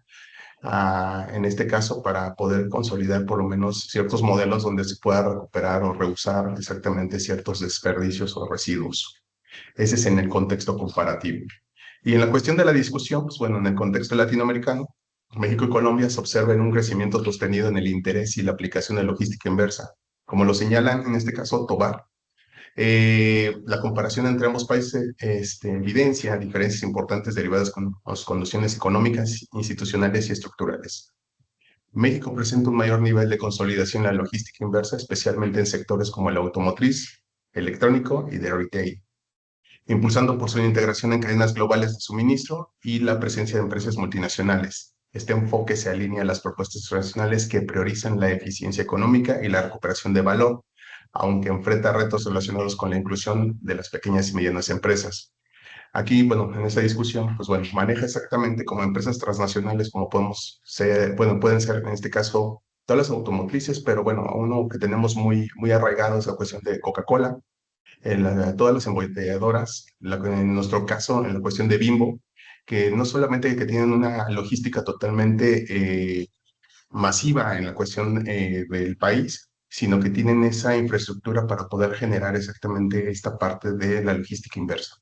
en este caso para poder consolidar por lo menos ciertos modelos donde se pueda recuperar o reusar exactamente ciertos desperdicios o residuos. Ese es en el contexto comparativo. Y en la cuestión de la discusión, pues bueno, en el contexto latinoamericano, México y Colombia se observan un crecimiento sostenido en el interés y la aplicación de logística inversa. Como lo señalan en este caso Tobar, la comparación entre ambos países evidencia diferencias importantes derivadas con las condiciones económicas, institucionales y estructurales. México presenta un mayor nivel de consolidación en la logística inversa, especialmente en sectores como el automotriz, electrónico y de retail, impulsando por su integración en cadenas globales de suministro y la presencia de empresas multinacionales. Este enfoque se alinea a las propuestas tradicionales que priorizan la eficiencia económica y la recuperación de valor, aunque enfrenta retos relacionados con la inclusión de las pequeñas y medianas empresas. Aquí, bueno, en esta discusión, pues bueno, maneja exactamente como empresas transnacionales, como pueden ser en este caso todas las automotrices, pero bueno, uno que tenemos muy arraigado es la cuestión de Coca-Cola, todas las embotelladoras, en nuestro caso, en la cuestión de Bimbo, que no solamente que tienen una logística totalmente masiva en la cuestión del país, sino que tienen esa infraestructura para poder generar exactamente esta parte de la logística inversa.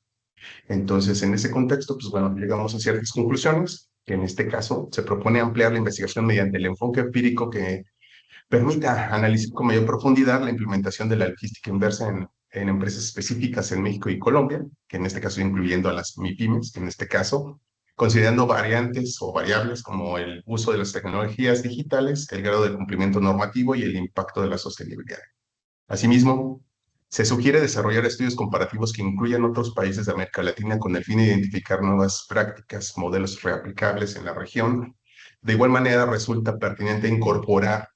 Entonces, en ese contexto, pues bueno, llegamos a ciertas conclusiones, que en este caso se propone ampliar la investigación mediante el enfoque empírico que permita analizar con mayor profundidad la implementación de la logística inversa en empresas específicas en México y Colombia, que en este caso incluyendo a las MIPYMES, que en este caso, considerando variantes o variables como el uso de las tecnologías digitales, el grado de cumplimiento normativo y el impacto de la sostenibilidad. Asimismo, se sugiere desarrollar estudios comparativos que incluyan otros países de América Latina con el fin de identificar nuevas prácticas, modelos reaplicables en la región. De igual manera, resulta pertinente incorporar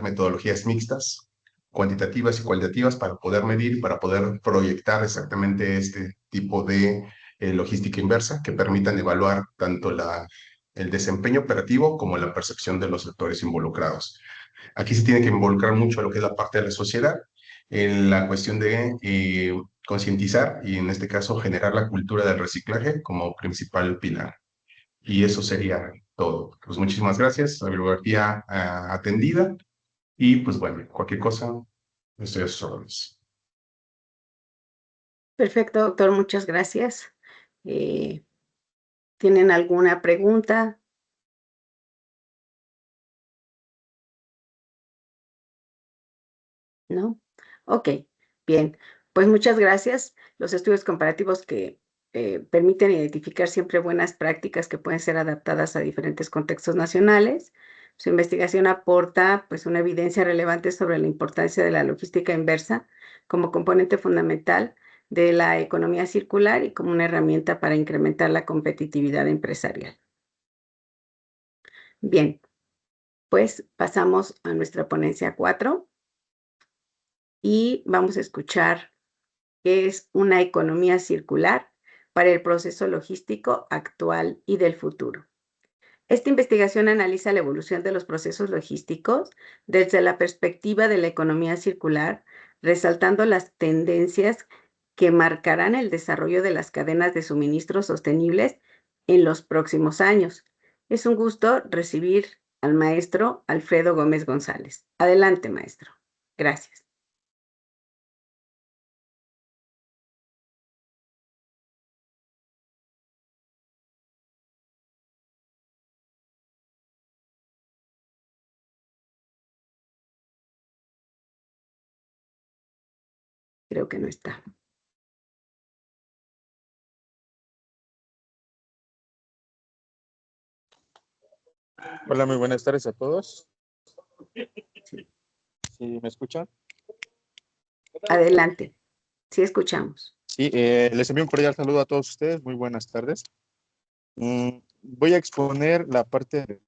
metodologías mixtas, cuantitativas y cualitativas para poder medir, para poder proyectar exactamente este tipo de logística inversa que permitan evaluar tanto el desempeño operativo como la percepción de los actores involucrados. Aquí se tiene que involucrar mucho lo que es la parte de la sociedad, en la cuestión de concientizar y en este caso generar la cultura del reciclaje como principal pilar. Y eso sería todo. Pues muchísimas gracias, la bibliografía atendida y pues bueno, cualquier cosa, estoy a sus órdenes. Perfecto, doctor, muchas gracias. ¿Tienen alguna pregunta? ¿No? Ok, bien. Pues muchas gracias. Los estudios comparativos que permiten identificar siempre buenas prácticas que pueden ser adaptadas a diferentes contextos nacionales. Su investigación aporta pues una evidencia relevante sobre la importancia de la logística inversa como componente fundamental de la economía circular y como una herramienta para incrementar la competitividad empresarial. Bien, pues pasamos a nuestra ponencia 4 y vamos a escuchar qué es una economía circular para el proceso logístico actual y del futuro. Esta investigación analiza la evolución de los procesos logísticos desde la perspectiva de la economía circular, resaltando las tendencias que marcarán el desarrollo de las cadenas de suministro sostenibles en los próximos años. Es un gusto recibir al maestro Alfredo Gómez González. Adelante, maestro. Gracias. Creo que no está. Hola, muy buenas tardes a todos. Sí. ¿Sí me escuchan? Adelante. Sí, escuchamos. Sí, les envío un cordial saludo a todos ustedes. Muy buenas tardes. Voy a exponer la parte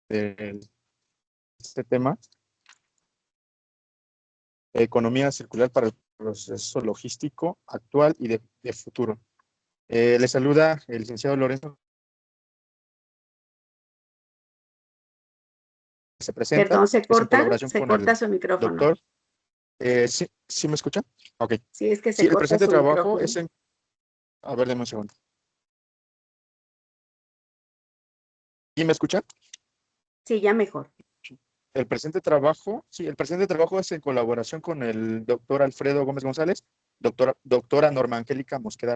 de este tema, economía circular para el proceso logístico actual y de futuro. Le saluda el licenciado Lorenzo. Se presenta, Perdón, es en colaboración con el su micrófono. doctor. ¿Sí me escuchan? Ok. Sí, es que Sí, se el corta presente su trabajo micrófono. es en... A ver, deme un segundo. ¿Y me escuchan? Sí, ya mejor. El presente trabajo es en colaboración con el doctor Alfredo Gómez González, doctora Norma Angélica Mosqueda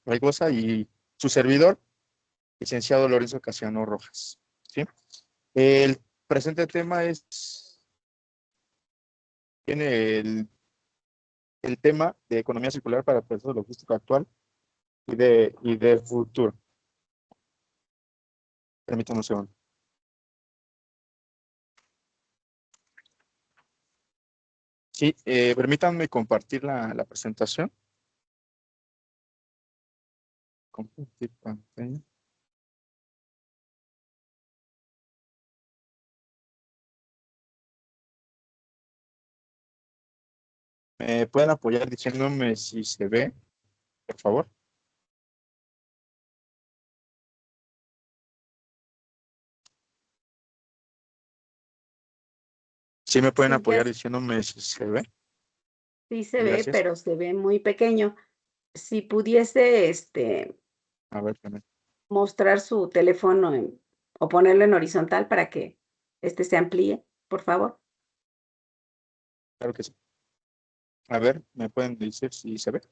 Raigosa y su servidor, licenciado Lorenzo Casiano Rojas. ¿Sí? El presente tema tiene el tema de economía circular para el proceso logístico actual y de futuro. Permítanme un segundo. Sí, permítanme compartir la presentación. Compartir pantalla. ¿Me pueden apoyar diciéndome si se ve, por favor? ¿Sí me pueden Sí, apoyar diciéndome si se ve? sí se ve, Gracias. pero se ve muy pequeño. Si pudiese A ver, también. mostrar su teléfono o ponerlo en horizontal para que se amplíe, por favor. Claro que sí. A ver, ¿me pueden decir si se ve?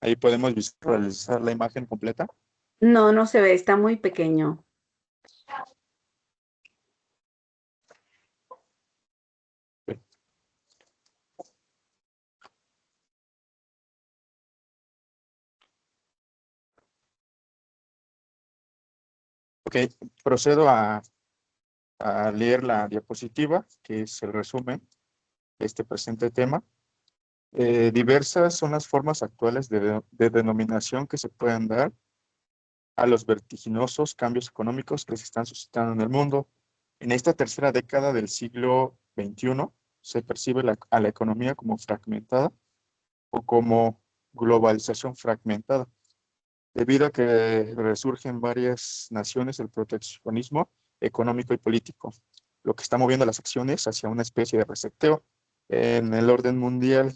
Ahí podemos visualizar la imagen completa. No, no se ve, está muy pequeño. Ok, procedo a leer la diapositiva, que es el resumen de este presente tema. Diversas son las formas actuales de denominación que se pueden dar a los vertiginosos cambios económicos que se están suscitando en el mundo. En esta tercera década del siglo XXI se percibe a la economía como fragmentada o como globalización fragmentada, debido a que resurgen varias naciones el proteccionismo económico y político, lo que está moviendo las acciones hacia una especie de reseteo en el orden mundial,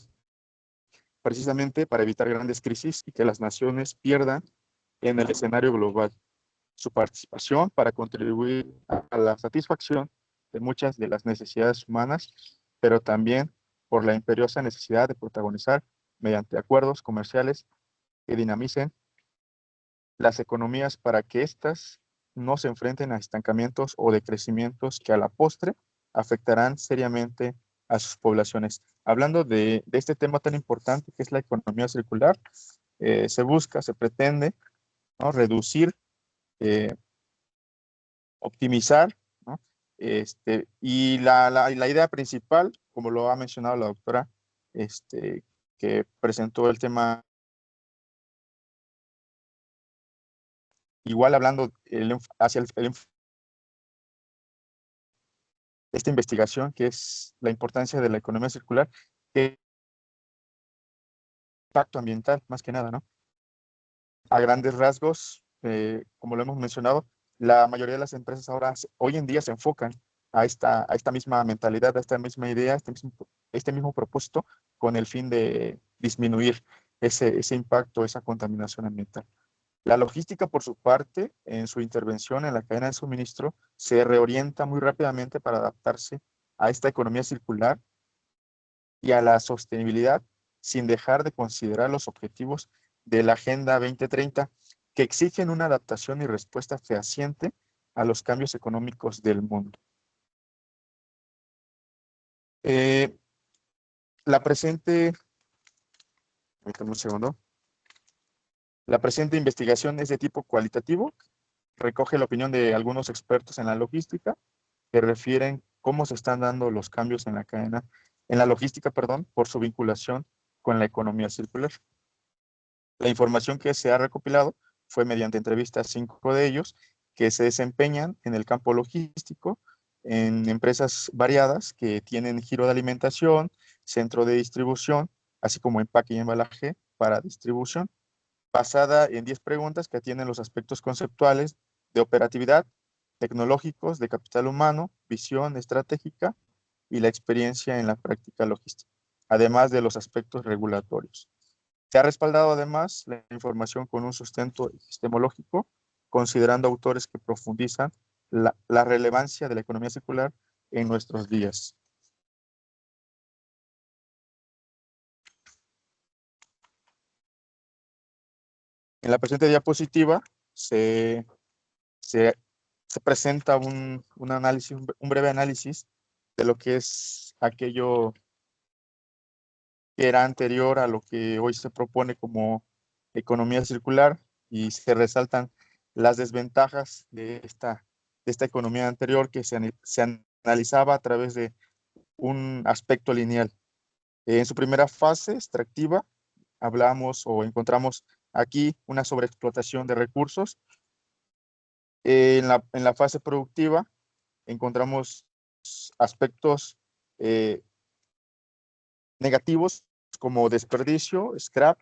precisamente para evitar grandes crisis y que las naciones pierdan en el escenario global su participación para contribuir a la satisfacción de muchas de las necesidades humanas, pero también por la imperiosa necesidad de protagonizar mediante acuerdos comerciales que dinamicen las economías para que éstas no se enfrenten a estancamientos o decrecimientos que a la postre afectarán seriamente a sus poblaciones. Hablando de este tema tan importante que es la economía circular, se pretende, ¿no?, reducir, optimizar, ¿no? Y la idea principal, como lo ha mencionado la doctora, que presentó el tema, igual hablando hacia esta investigación, que es la importancia de la economía circular, que impacto ambiental, más que nada, ¿no? A grandes rasgos, como lo hemos mencionado, la mayoría de las empresas hoy en día se enfocan a esta misma mentalidad, a esta misma idea, este mismo propósito, con el fin de disminuir ese impacto, esa contaminación ambiental. La logística, por su parte, en su intervención en la cadena de suministro, se reorienta muy rápidamente para adaptarse a esta economía circular y a la sostenibilidad, sin dejar de considerar los objetivos de la Agenda 2030, que exigen una adaptación y respuesta fehaciente a los cambios económicos del mundo. La presente investigación es de tipo cualitativo, recoge la opinión de algunos expertos en la logística que refieren cómo se están dando los cambios en la logística, perdón, por su vinculación con la economía circular. La información que se ha recopilado fue mediante entrevistas a 5 de ellos que se desempeñan en el campo logístico en empresas variadas que tienen giro de alimentación, centro de distribución, así como empaque y embalaje para distribución, basada en 10 preguntas que atienden los aspectos conceptuales de operatividad, tecnológicos, de capital humano, visión estratégica y la experiencia en la práctica logística, además de los aspectos regulatorios. Se ha respaldado además la información con un sustento epistemológico, considerando autores que profundizan la relevancia de la economía circular en nuestros días. En la presente diapositiva se presenta un análisis, un breve análisis de lo que es aquello que era anterior a lo que hoy se propone como economía circular, y se resaltan las desventajas de esta economía anterior, que se analizaba a través de un aspecto lineal. En su primera fase extractiva hablamos o encontramos aquí una sobreexplotación de recursos. En la fase productiva encontramos aspectos negativos como desperdicio, scrap,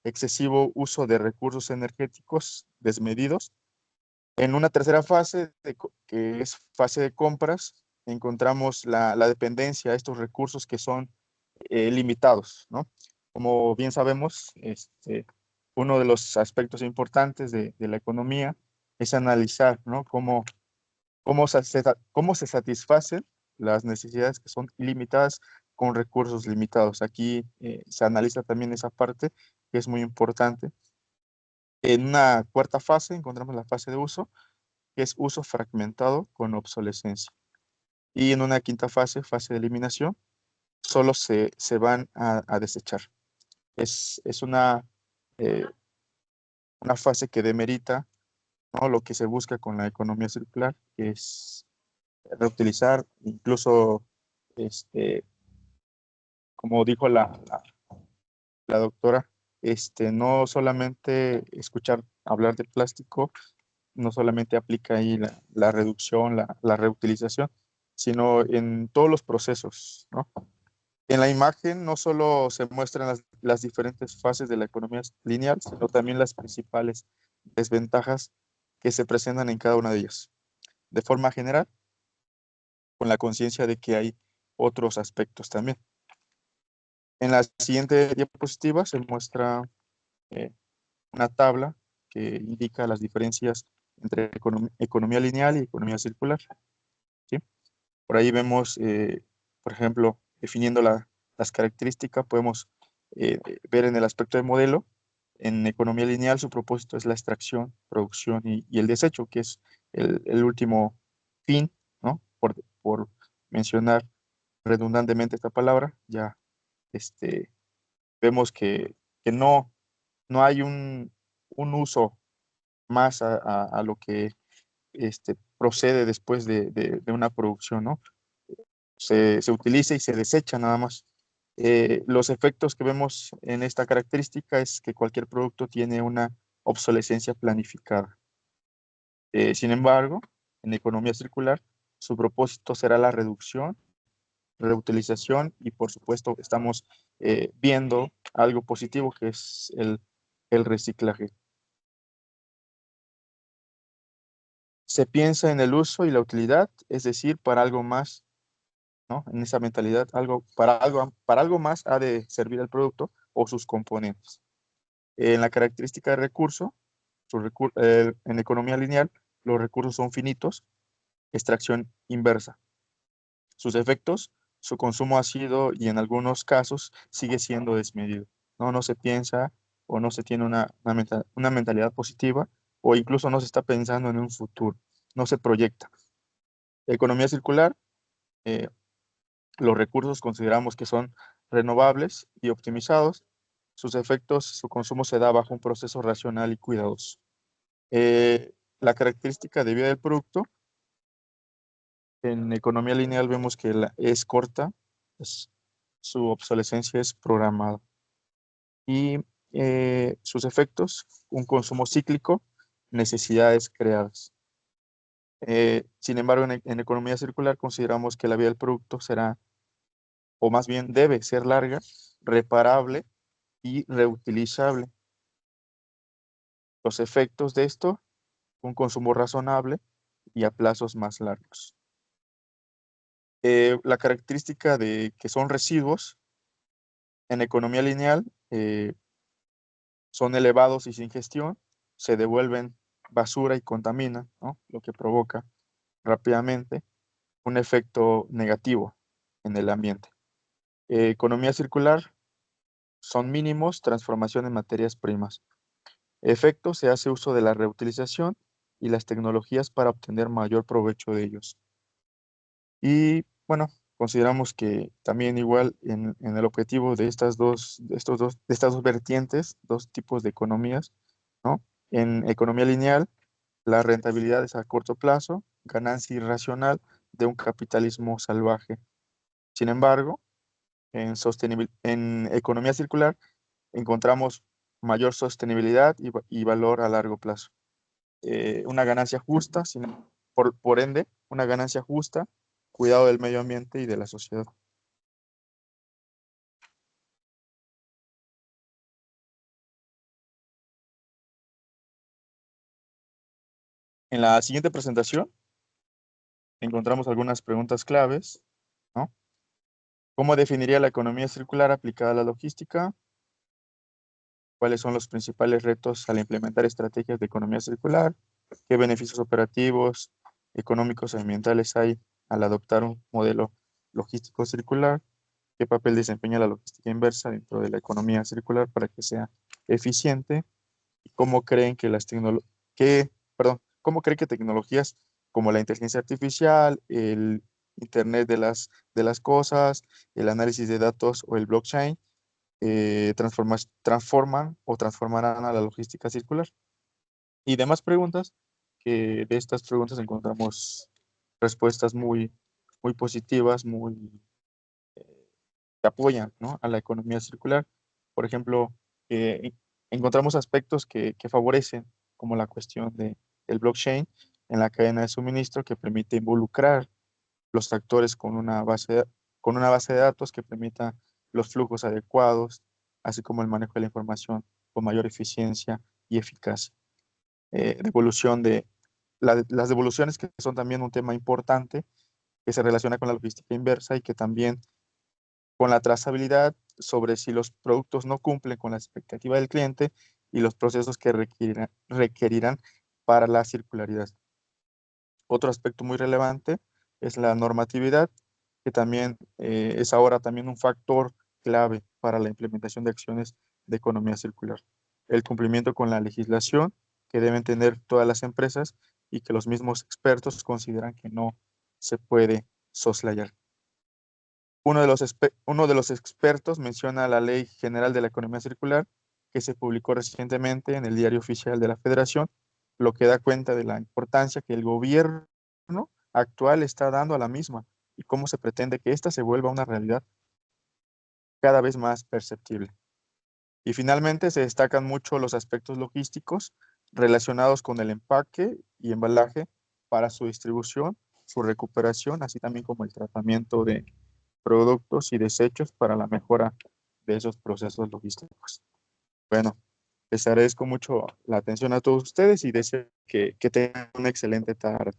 excesivo uso de recursos energéticos desmedidos. En una tercera fase, que es fase de compras, encontramos la dependencia a estos recursos que son limitados, ¿no? Como bien sabemos, uno de los aspectos importantes de la economía es analizar, ¿no? Cómo se satisfacen las necesidades que son ilimitadas con recursos limitados. Aquí se analiza también esa parte, que es muy importante. En una cuarta fase encontramos la fase de uso, que es uso fragmentado con obsolescencia. Y en una quinta fase, fase de eliminación, solo se van a desechar. Es una fase que demerita, ¿no?, lo que se busca con la economía circular, que es reutilizar, incluso, como dijo la doctora, no solamente escuchar hablar de plástico, no solamente aplica ahí la reducción, la reutilización, sino en todos los procesos, ¿no? En la imagen no solo se muestran las diferentes fases de la economía lineal, sino también las principales desventajas que se presentan en cada una de ellas. De forma general, con la conciencia de que hay otros aspectos también. En la siguiente diapositiva se muestra una tabla que indica las diferencias entre economía lineal y economía circular, ¿sí? Por ahí vemos, por ejemplo, definiendo las características, podemos ver en el aspecto de modelo. En economía lineal su propósito es la extracción, producción y el desecho, que es el último fin, ¿no? Por mencionar redundantemente esta palabra, ya vemos que no hay un uso más a lo que procede después de una producción, ¿no? Se utiliza y se desecha nada más. Los efectos que vemos en esta característica es que cualquier producto tiene una obsolescencia planificada. Sin embargo, en economía circular, su propósito será la reducción, reutilización y, por supuesto, estamos viendo algo positivo, que es el reciclaje. Se piensa en el uso y la utilidad, es decir, para algo más, ¿no? En esa mentalidad, para algo más ha de servir el producto o sus componentes. En la característica de recurso, en economía lineal, los recursos son finitos, extracción inversa. Sus efectos, su consumo ha sido y en algunos casos sigue siendo desmedido. No se piensa o no se tiene una mentalidad positiva, o incluso no se está pensando en un futuro, no se proyecta. Economía circular, los recursos consideramos que son renovables y optimizados. Sus efectos, su consumo se da bajo un proceso racional y cuidadoso. La característica de vida del producto, en economía lineal vemos que es corta, su obsolescencia es programada. Y sus efectos, un consumo cíclico, necesidades creadas. Sin embargo, en economía circular consideramos que la vida del producto será, o más bien debe ser larga, reparable y reutilizable. Los efectos de esto, un consumo razonable y a plazos más largos. La característica de que son residuos en economía lineal son elevados y sin gestión, se devuelven basura y contaminan, ¿no? Lo que provoca rápidamente un efecto negativo en el ambiente. Economía circular son mínimos, transformación en materias primas. Efecto, se hace uso de la reutilización y las tecnologías para obtener mayor provecho de ellos. Y bueno, consideramos que también igual en el objetivo de estas dos vertientes, dos tipos de economías, ¿no? En economía lineal, la rentabilidad es a corto plazo, ganancia irracional de un capitalismo salvaje. Sin embargo, en economía circular encontramos mayor sostenibilidad y valor a largo plazo. Una ganancia justa, por ende, una ganancia justa, cuidado del medio ambiente y de la sociedad. En la siguiente presentación encontramos algunas preguntas claves, ¿no? ¿Cómo definiría la economía circular aplicada a la logística? ¿Cuáles son los principales retos al implementar estrategias de economía circular? ¿Qué beneficios operativos, económicos y ambientales hay al adoptar un modelo logístico circular? ¿Qué papel desempeña la logística inversa dentro de la economía circular para que sea eficiente? ¿Y cómo creen que cómo creen que tecnologías como la inteligencia artificial, el Internet de las cosas, el análisis de datos o el blockchain transforman o transformarán a la logística circular? Y demás preguntas, que de estas preguntas encontramos respuestas muy positivas, que apoyan, ¿no?, a la economía circular. Por ejemplo, encontramos aspectos que favorecen, como la cuestión del blockchain en la cadena de suministro, que permite involucrar los actores con una base de datos que permita los flujos adecuados, así como el manejo de la información con mayor eficiencia y eficacia. Las devoluciones, que son también un tema importante, que se relaciona con la logística inversa y que también con la trazabilidad sobre si los productos no cumplen con la expectativa del cliente y los procesos que requerirán para la circularidad. Otro aspecto muy relevante es la normatividad, que también es ahora también un factor clave para la implementación de acciones de economía circular. El cumplimiento con la legislación que deben tener todas las empresas y que los mismos expertos consideran que no se puede soslayar. Uno de los expertos menciona la Ley General de la Economía Circular, que se publicó recientemente en el Diario Oficial de la Federación, lo que da cuenta de la importancia que el gobierno actual está dando a la misma y cómo se pretende que ésta se vuelva una realidad cada vez más perceptible. Y finalmente se destacan mucho los aspectos logísticos relacionados con el empaque y embalaje para su distribución, su recuperación, así también como el tratamiento de productos y desechos para la mejora de esos procesos logísticos. Bueno, les agradezco mucho la atención a todos ustedes y deseo que tengan una excelente tarde.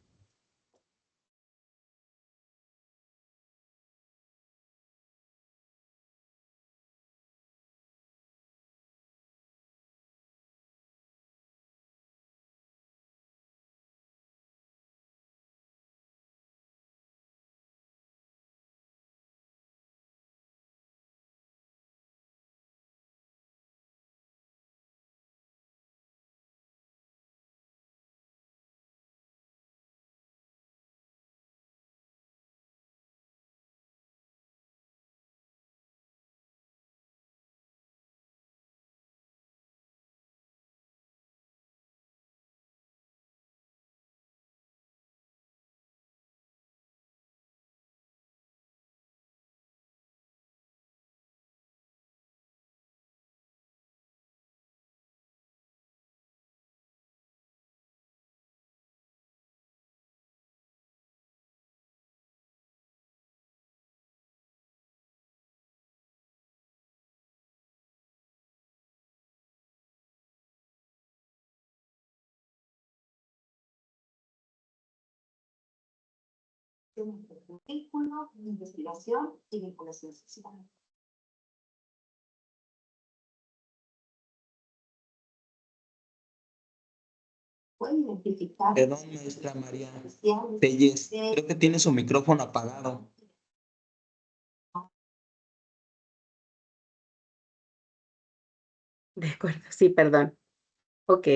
currículo, investigación y vinculación social. Puede identificar. Perdón, maestra María Telles, creo que tiene su micrófono apagado. De acuerdo, sí, perdón. Ok,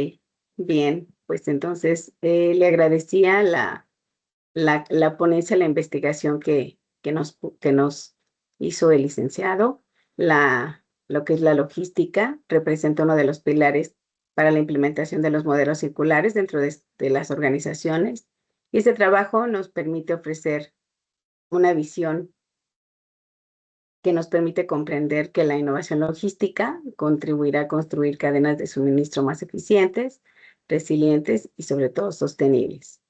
bien, pues entonces le agradecía la ponencia, la investigación que nos hizo el licenciado. Lo que es la logística representa uno de los pilares para la implementación de los modelos circulares dentro de las organizaciones. Y este trabajo nos permite ofrecer una visión que nos permite comprender que la innovación logística contribuirá a construir cadenas de suministro más eficientes, resilientes y sobre todo sostenibles.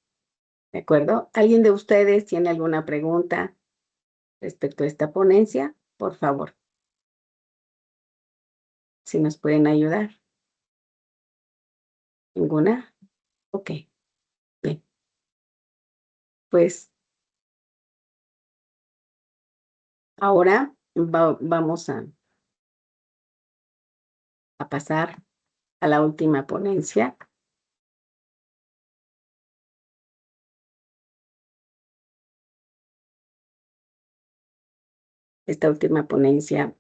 ¿De acuerdo? ¿Alguien de ustedes tiene alguna pregunta respecto a esta ponencia? Por favor. Si nos pueden ayudar. ¿Ninguna? Ok. Bien. Pues ahora vamos a pasar a la última ponencia. Esta última ponencia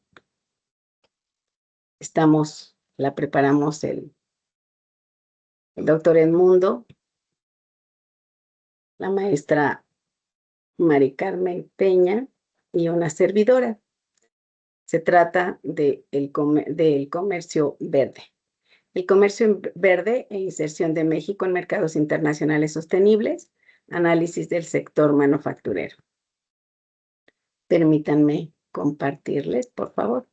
la preparamos el doctor Edmundo, la maestra Mari Carmen Peña y una servidora. Se trata del comercio verde. El comercio verde e inserción de México en mercados internacionales sostenibles, análisis del sector manufacturero. Permítanme compartirles, por favor,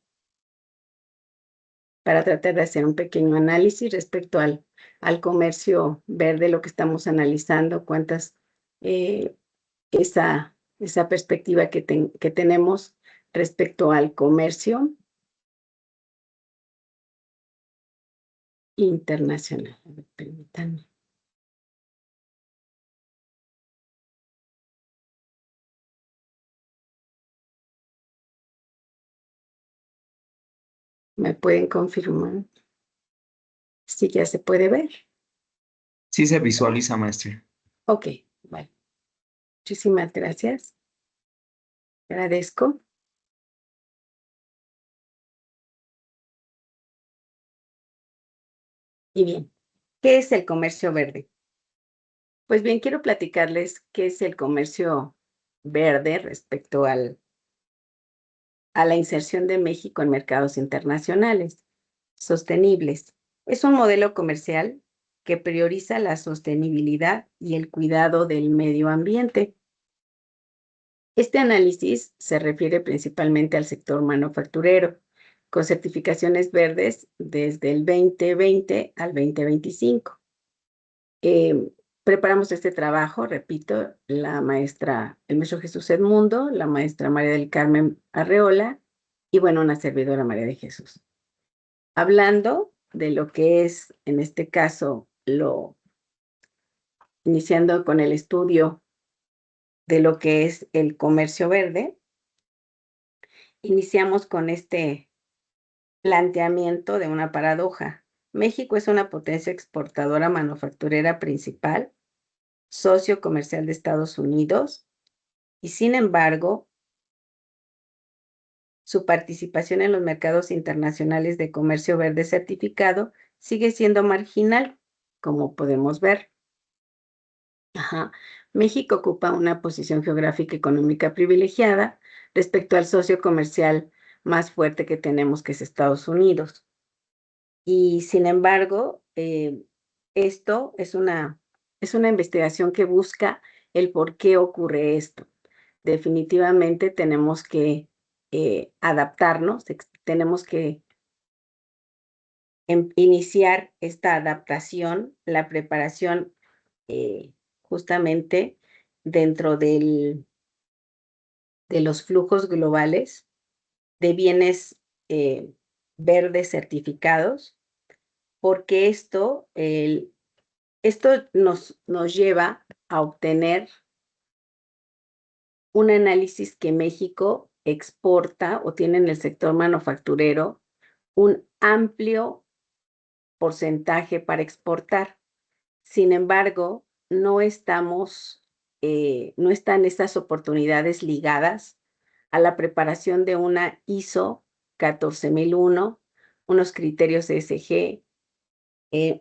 para tratar de hacer un pequeño análisis respecto al comercio verde, lo que estamos analizando, esa perspectiva que tenemos respecto al comercio internacional. A ver, permítanme. ¿Me pueden confirmar si ya se puede ver? Sí se visualiza, maestra. Ok, vale. Muchísimas gracias. Agradezco. Y bien, ¿qué es el comercio verde? Pues bien, quiero platicarles qué es el comercio verde respecto a la inserción de México en mercados internacionales sostenibles. Es un modelo comercial que prioriza la sostenibilidad y el cuidado del medio ambiente. Este análisis se refiere principalmente al sector manufacturero, con certificaciones verdes desde el 2020 al 2025. Preparamos este trabajo, repito, el maestro Jesús Edmundo, la maestra María del Carmen Arreola y bueno, una servidora María de Jesús. Hablando de lo que es, en este caso, iniciando con el estudio de lo que es el comercio verde, iniciamos con este planteamiento de una paradoja. México es una potencia exportadora manufacturera principal, socio comercial de Estados Unidos, y sin embargo, su participación en los mercados internacionales de comercio verde certificado sigue siendo marginal, como podemos ver. Ajá. México ocupa una posición geográfica y económica privilegiada respecto al socio comercial más fuerte que tenemos, que es Estados Unidos. Y sin embargo, esto es una investigación que busca el por qué ocurre esto. Definitivamente tenemos que adaptarnos, tenemos que iniciar esta adaptación, la preparación justamente dentro de los flujos globales de bienes verdes certificados, porque esto nos lleva a obtener un análisis que México exporta o tiene en el sector manufacturero un amplio porcentaje para exportar. Sin embargo, no están estas oportunidades ligadas a la preparación de una ISO 14001, unos criterios ESG, y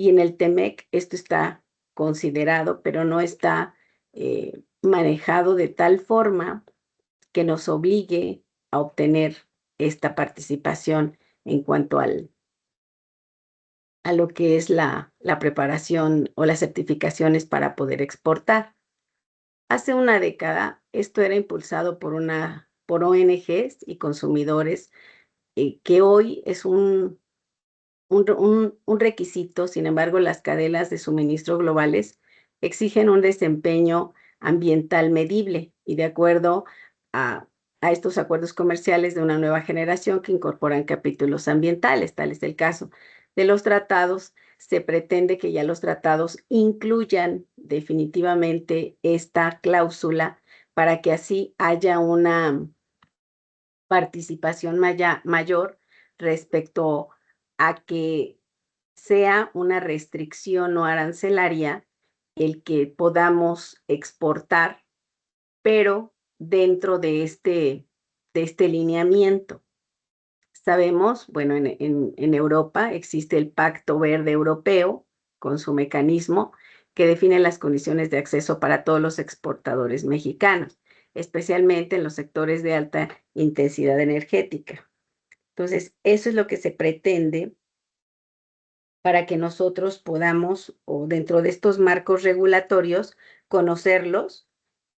en el TEMEC esto está considerado, pero no está manejado de tal forma que nos obligue a obtener esta participación en cuanto a lo que es la preparación o las certificaciones para poder exportar. Hace una década esto era impulsado por ONGs y consumidores, que hoy es un requisito. Sin embargo, las cadenas de suministro globales exigen un desempeño ambiental medible y de acuerdo a estos acuerdos comerciales de una nueva generación que incorporan capítulos ambientales. Tal es el caso de los tratados. Se pretende que ya los tratados incluyan definitivamente esta cláusula para que así haya una participación mayor respecto a que sea una restricción no arancelaria el que podamos exportar, pero dentro de este lineamiento. Sabemos, bueno, en Europa existe el Pacto Verde Europeo con su mecanismo que define las condiciones de acceso para todos los exportadores mexicanos, especialmente en los sectores de alta intensidad energética. Entonces, eso es lo que se pretende para que nosotros podamos, o dentro de estos marcos regulatorios, conocerlos.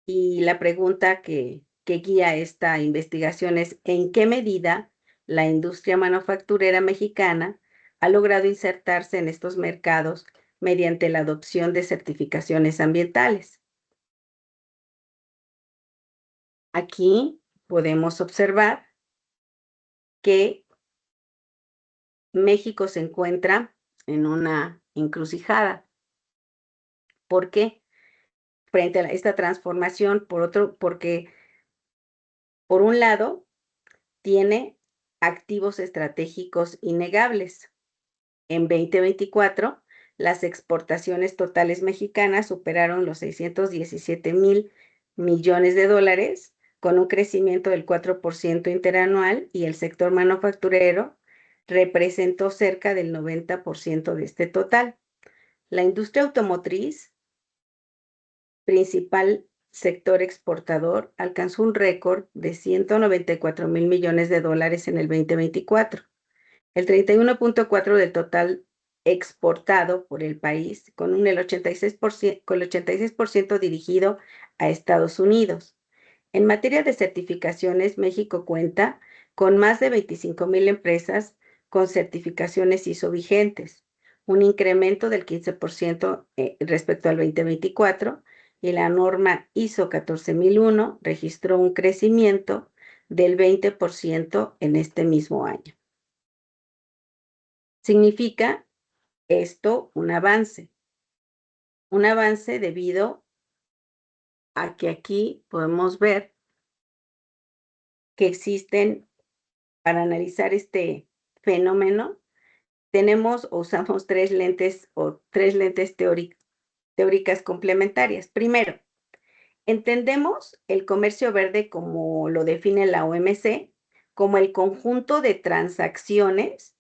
Y la pregunta que guía esta investigación es: ¿en qué medida la industria manufacturera mexicana ha logrado insertarse en estos mercados mediante la adopción de certificaciones ambientales? Aquí podemos observar que México se encuentra en una encrucijada. ¿Por qué? Frente a esta transformación, porque por un lado tiene activos estratégicos innegables. En 2024, las exportaciones totales mexicanas superaron los 617,000 millones de dólares, con un crecimiento del 4% interanual, y el sector manufacturero representó cerca del 90% de este total. La industria automotriz, principal sector exportador, alcanzó un récord de 194,000 millones de dólares en el 2024, el 31.4% del total exportado por el país, con el 86% dirigido a Estados Unidos. En materia de certificaciones, México cuenta con más de 25,000 empresas con certificaciones ISO vigentes, un incremento del 15% respecto al 2024, y la norma ISO 14001 registró un crecimiento del 20% en este mismo año. Significa esto un avance debido a que aquí podemos ver que existen, para analizar este fenómeno, usamos tres lentes teóricas complementarias. Primero, entendemos el comercio verde, como lo define la OMC, como el conjunto de transacciones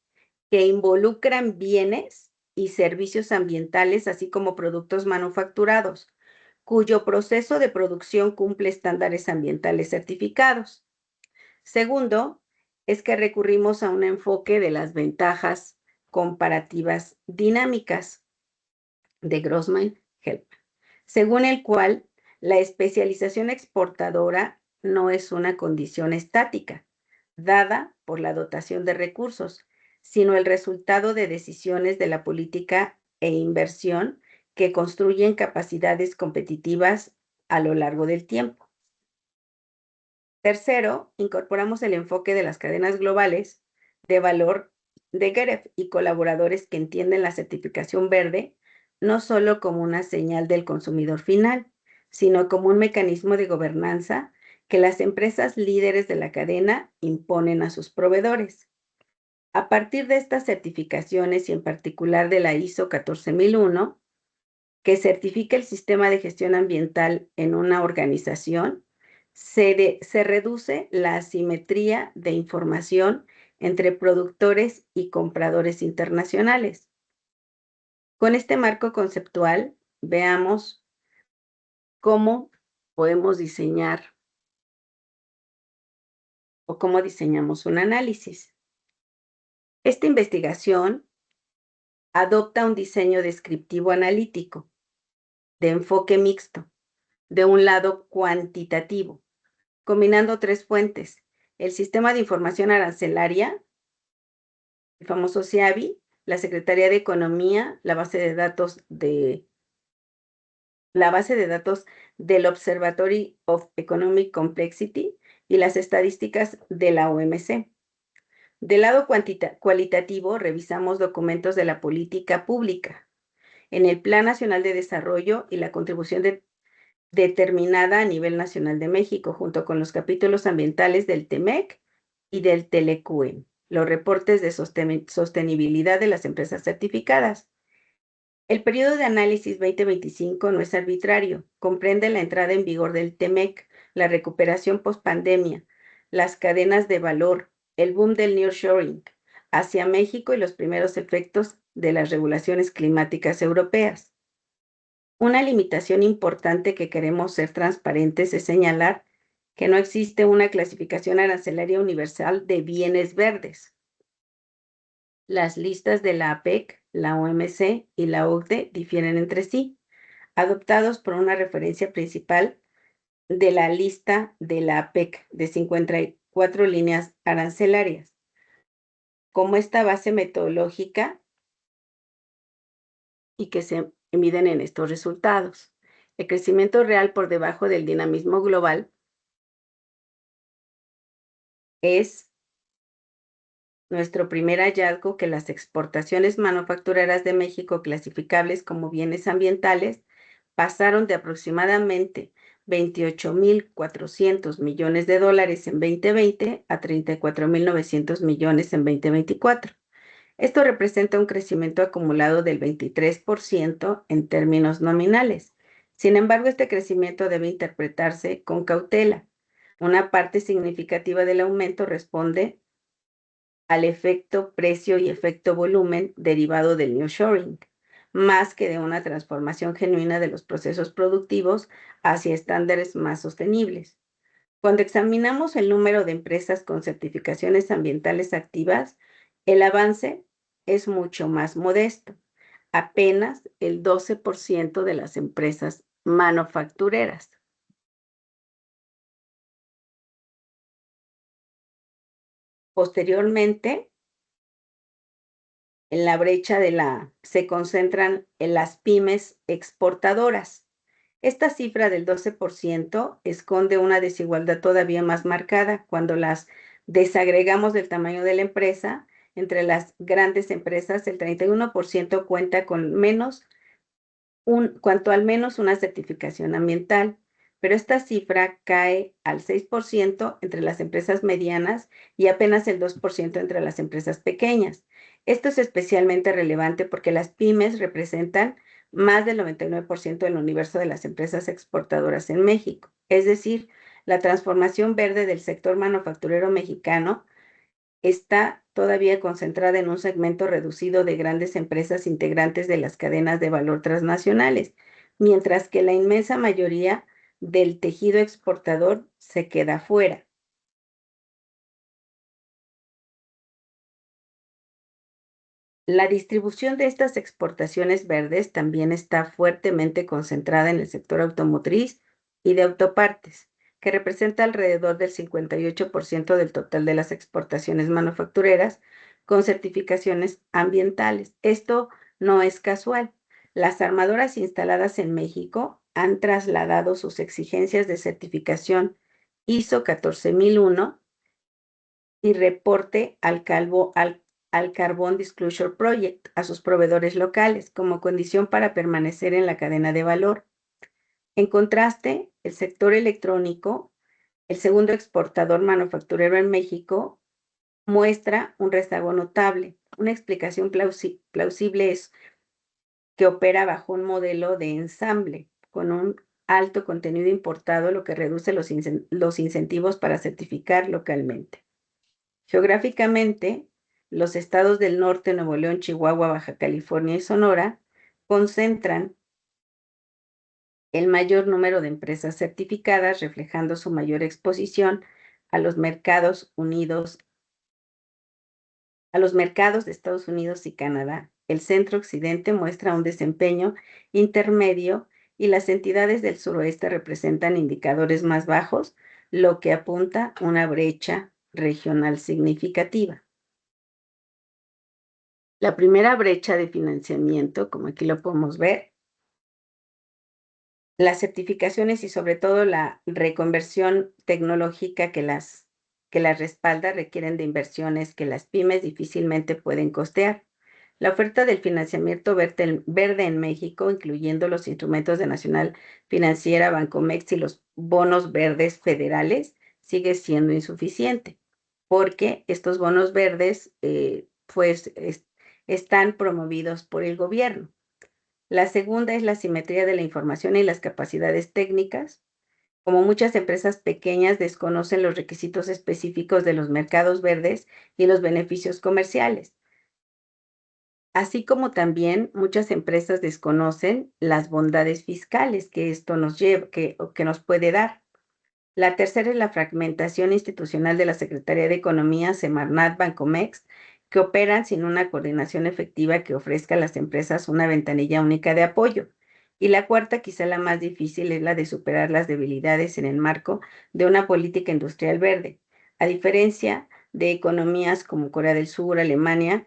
que involucran bienes y servicios ambientales, así como productos manufacturados, cuyo proceso de producción cumple estándares ambientales certificados. Segundo, es que recurrimos a un enfoque de las ventajas comparativas dinámicas de Grossman-Help, según el cual la especialización exportadora no es una condición estática, dada por la dotación de recursos, sino el resultado de decisiones de la política e inversión que construyen capacidades competitivas a lo largo del tiempo. Tercero, incorporamos el enfoque de las cadenas globales de valor de GREF y colaboradores que entienden la certificación verde no solo como una señal del consumidor final, sino como un mecanismo de gobernanza que las empresas líderes de la cadena imponen a sus proveedores. A partir de estas certificaciones y en particular de la ISO 14001, que certifica el sistema de gestión ambiental en una organización, se reduce la asimetría de información entre productores y compradores internacionales. Con este marco conceptual, veamos cómo podemos diseñar o cómo diseñamos un análisis. Esta investigación adopta un diseño descriptivo analítico de enfoque mixto, de un lado cuantitativo, combinando tres fuentes: el Sistema de Información Arancelaria, el famoso SIABI, la Secretaría de Economía, la base de datos del Observatory of Economic Complexity y las estadísticas de la OMC. Del lado cualitativo, revisamos documentos de la política pública en el Plan Nacional de Desarrollo y la contribución determinada a nivel nacional de México, junto con los capítulos ambientales del TEMEC y del TELECUEM, los reportes de sostenibilidad de las empresas certificadas. El periodo de análisis 2025 no es arbitrario, comprende la entrada en vigor del TEMEC, la recuperación post-pandemia, las cadenas de valor, el boom del nearshoring hacia México y los primeros efectos de las regulaciones climáticas europeas. Una limitación importante que queremos ser transparentes es señalar que no existe una clasificación arancelaria universal de bienes verdes. Las listas de la APEC, la OMC y la OCDE difieren entre sí, adoptados por una referencia principal de la lista de la APEC de 54 líneas arancelarias. Como esta base metodológica y que se miden en estos resultados. El crecimiento real por debajo del dinamismo global es nuestro primer hallazgo que las exportaciones manufactureras de México clasificables como bienes ambientales pasaron de aproximadamente 28.400 millones de dólares en 2020 a 34.900 millones en 2024. Esto representa un crecimiento acumulado del 23% en términos nominales. Sin embargo, este crecimiento debe interpretarse con cautela. Una parte significativa del aumento responde al efecto precio y efecto volumen derivado del nearshoring, más que de una transformación genuina de los procesos productivos hacia estándares más sostenibles. Cuando examinamos el número de empresas con certificaciones ambientales activas, el avance es mucho más modesto. Apenas el 12% de las empresas manufactureras. Posteriormente, en la brecha se concentran en las pymes exportadoras. Esta cifra del 12% esconde una desigualdad todavía más marcada cuando las desagregamos del tamaño de la empresa. Entre las grandes empresas, el 31% cuenta con cuanto al menos una certificación ambiental, pero esta cifra cae al 6% entre las empresas medianas y apenas el 2% entre las empresas pequeñas. Esto es especialmente relevante porque las pymes representan más del 99% del universo de las empresas exportadoras en México. Es decir, la transformación verde del sector manufacturero mexicano está todavía concentrada en un segmento reducido de grandes empresas integrantes de las cadenas de valor transnacionales, mientras que la inmensa mayoría del tejido exportador se queda fuera. La distribución de estas exportaciones verdes también está fuertemente concentrada en el sector automotriz y de autopartes, que representa alrededor del 58% del total de las exportaciones manufactureras con certificaciones ambientales. Esto no es casual. Las armadoras instaladas en México han trasladado sus exigencias de certificación ISO 14001 y reporte al Carbon Disclosure Project a sus proveedores locales como condición para permanecer en la cadena de valor. En contraste, el sector electrónico, el segundo exportador manufacturero en México, muestra un rezago notable. Una explicación plausible es que opera bajo un modelo de ensamble, con un alto contenido importado, lo que reduce los incentivos para certificar localmente. Geográficamente, los estados del norte, Nuevo León, Chihuahua, Baja California y Sonora, concentran el mayor número de empresas certificadas, reflejando su mayor exposición a los mercados de Estados Unidos y Canadá. El centro occidente muestra un desempeño intermedio y las entidades del suroeste representan indicadores más bajos, lo que apunta a una brecha regional significativa. La primera brecha de financiamiento, como aquí lo podemos ver, las certificaciones y sobre todo la reconversión tecnológica que las respalda requieren de inversiones que las pymes difícilmente pueden costear. La oferta del financiamiento verde en México, incluyendo los instrumentos de Nacional Financiera, Bancomext y los bonos verdes federales, sigue siendo insuficiente, porque estos bonos verdes están promovidos por el gobierno. La segunda es la simetría de la información y las capacidades técnicas. Como muchas empresas pequeñas desconocen los requisitos específicos de los mercados verdes y los beneficios comerciales. Así como también muchas empresas desconocen las bondades fiscales que esto nos lleva, que nos puede dar. La tercera es la fragmentación institucional de la Secretaría de Economía, Semarnat, Bancomext, que operan sin una coordinación efectiva que ofrezca a las empresas una ventanilla única de apoyo. Y la cuarta, quizá la más difícil, es la de superar las debilidades en el marco de una política industrial verde. A diferencia de economías como Corea del Sur, Alemania,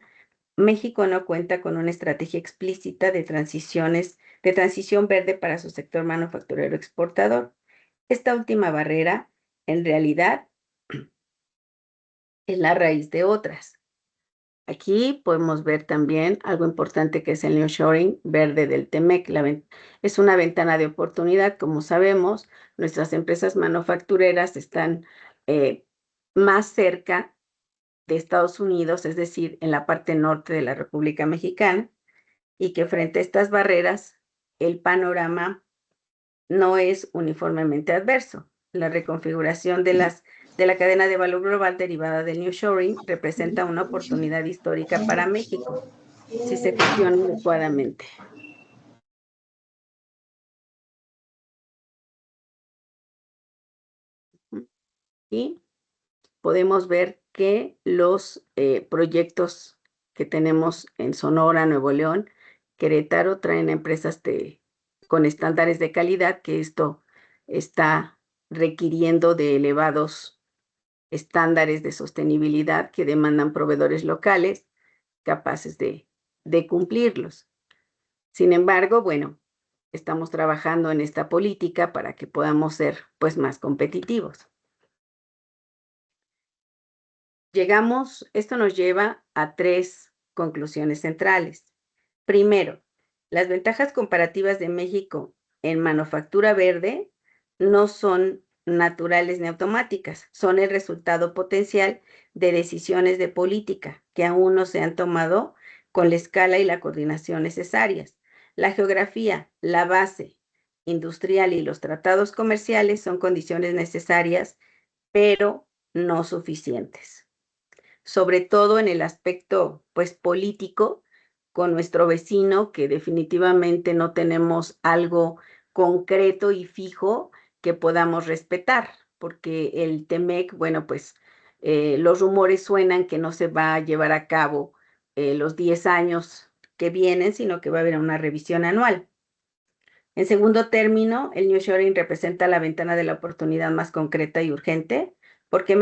México no cuenta con una estrategia explícita de transición verde para su sector manufacturero exportador. Esta última barrera, en realidad, es la raíz de otras. Aquí podemos ver también algo importante que es el nearshoring verde del TEMEC. Es una ventana de oportunidad. Como sabemos, nuestras empresas manufactureras están más cerca de Estados Unidos, es decir, en la parte norte de la República Mexicana, y que frente a estas barreras, el panorama no es uniformemente adverso. La reconfiguración de la cadena de valor global derivada del nearshoring representa una oportunidad histórica para México, si se gestiona adecuadamente. Y podemos ver que los proyectos que tenemos en Sonora, Nuevo León, Querétaro, traen empresas con estándares de calidad, que esto está requiriendo de elevados estándares de sostenibilidad que demandan proveedores locales capaces de cumplirlos. Sin embargo, bueno, estamos trabajando en esta política para que podamos ser pues más competitivos. Esto nos lleva a 3 conclusiones centrales. Primero, las ventajas comparativas de México en manufactura verde no son naturales ni automáticas, son el resultado potencial de decisiones de política que aún no se han tomado con la escala y la coordinación necesarias. La geografía, la base industrial y los tratados comerciales son condiciones necesarias, pero no suficientes. Sobre todo en el aspecto pues político, con nuestro vecino, que definitivamente no tenemos algo concreto y fijo que podamos respetar, porque el TEMEC, bueno, pues los rumores suenan que no se va a llevar a cabo los 10 años que vienen, sino que va a haber una revisión anual. En segundo término, el nearshoring representa la ventana de la oportunidad más concreta y urgente, porque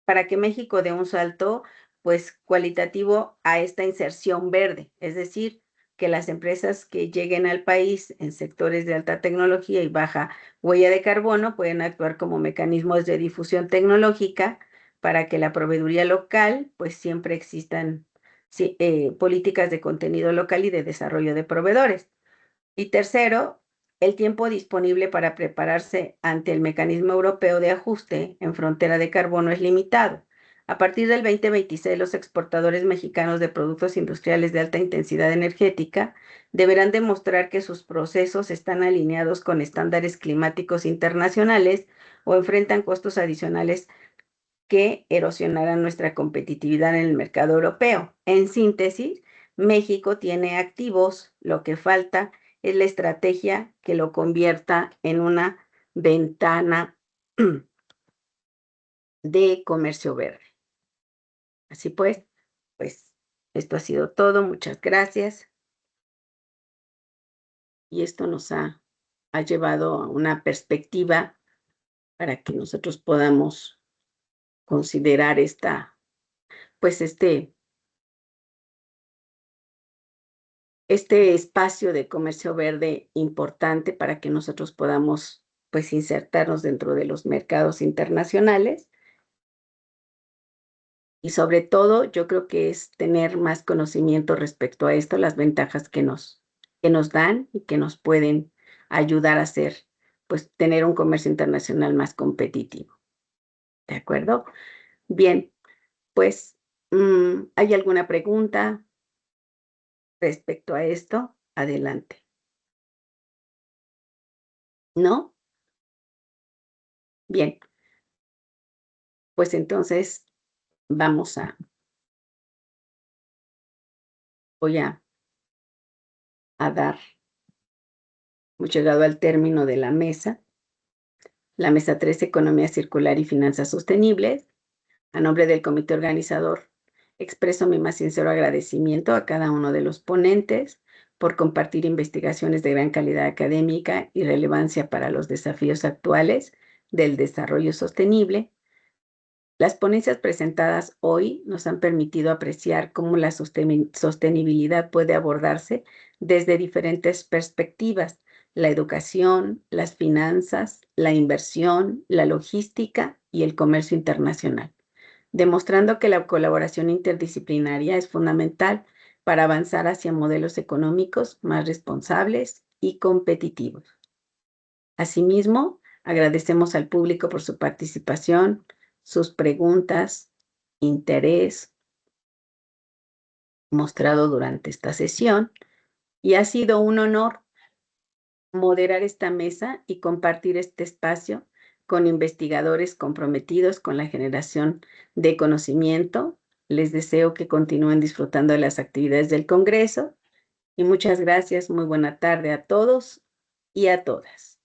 para que México dé un salto pues cualitativo a esta inserción verde, es decir, que las empresas que lleguen al país en sectores de alta tecnología y baja huella de carbono pueden actuar como mecanismos de difusión tecnológica para que la proveeduría local pues siempre existan políticas de contenido local y de desarrollo de proveedores. Y tercero, el tiempo disponible para prepararse ante el mecanismo europeo de ajuste en frontera de carbono es limitado. A partir del 2026, los exportadores mexicanos de productos industriales de alta intensidad energética deberán demostrar que sus procesos están alineados con estándares climáticos internacionales o enfrentan costos adicionales que erosionarán nuestra competitividad en el mercado europeo. En síntesis, México tiene activos, lo que falta es la estrategia que lo convierta en una ventana de comercio verde. Así pues esto ha sido todo. Muchas gracias. Y esto nos ha llevado a una perspectiva para que nosotros podamos considerar este espacio de comercio verde importante para que nosotros podamos pues insertarnos dentro de los mercados internacionales. Y sobre todo, yo creo que es tener más conocimiento respecto a esto, las ventajas que nos dan y que nos pueden ayudar a hacer, pues tener un comercio internacional más competitivo. ¿De acuerdo? Bien, pues, ¿hay alguna pregunta respecto a esto? Adelante. ¿No? Bien, pues entonces voy a dar, hemos llegado al término de la mesa 3, Economía Circular y Finanzas Sostenibles. A nombre del comité organizador, expreso mi más sincero agradecimiento a cada uno de los ponentes por compartir investigaciones de gran calidad académica y relevancia para los desafíos actuales del desarrollo sostenible. Las ponencias presentadas hoy nos han permitido apreciar cómo la sostenibilidad puede abordarse desde diferentes perspectivas: la educación, las finanzas, la inversión, la logística y el comercio internacional, demostrando que la colaboración interdisciplinaria es fundamental para avanzar hacia modelos económicos más responsables y competitivos. Asimismo, agradecemos al público por su participación, sus preguntas, interés mostrado durante esta sesión, y ha sido un honor moderar esta mesa y compartir este espacio con investigadores comprometidos con la generación de conocimiento. Les deseo que continúen disfrutando de las actividades del Congreso y muchas gracias. Muy buena tarde a todos y a todas.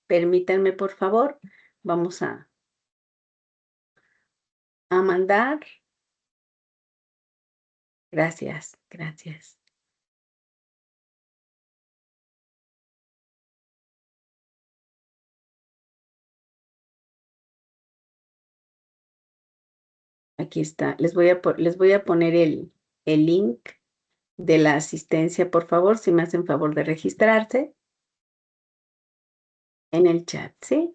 Permítanme, por favor, vamos a mandar. Gracias. Aquí está. Les voy a poner el link de la asistencia, por favor, si me hacen favor de registrarse en el chat, ¿sí?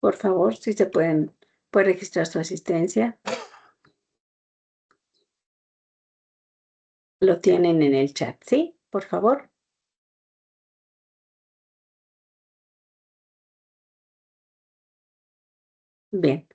Por favor, si se puede registrar su asistencia. Lo tienen en el chat, ¿sí? Por favor. Bien.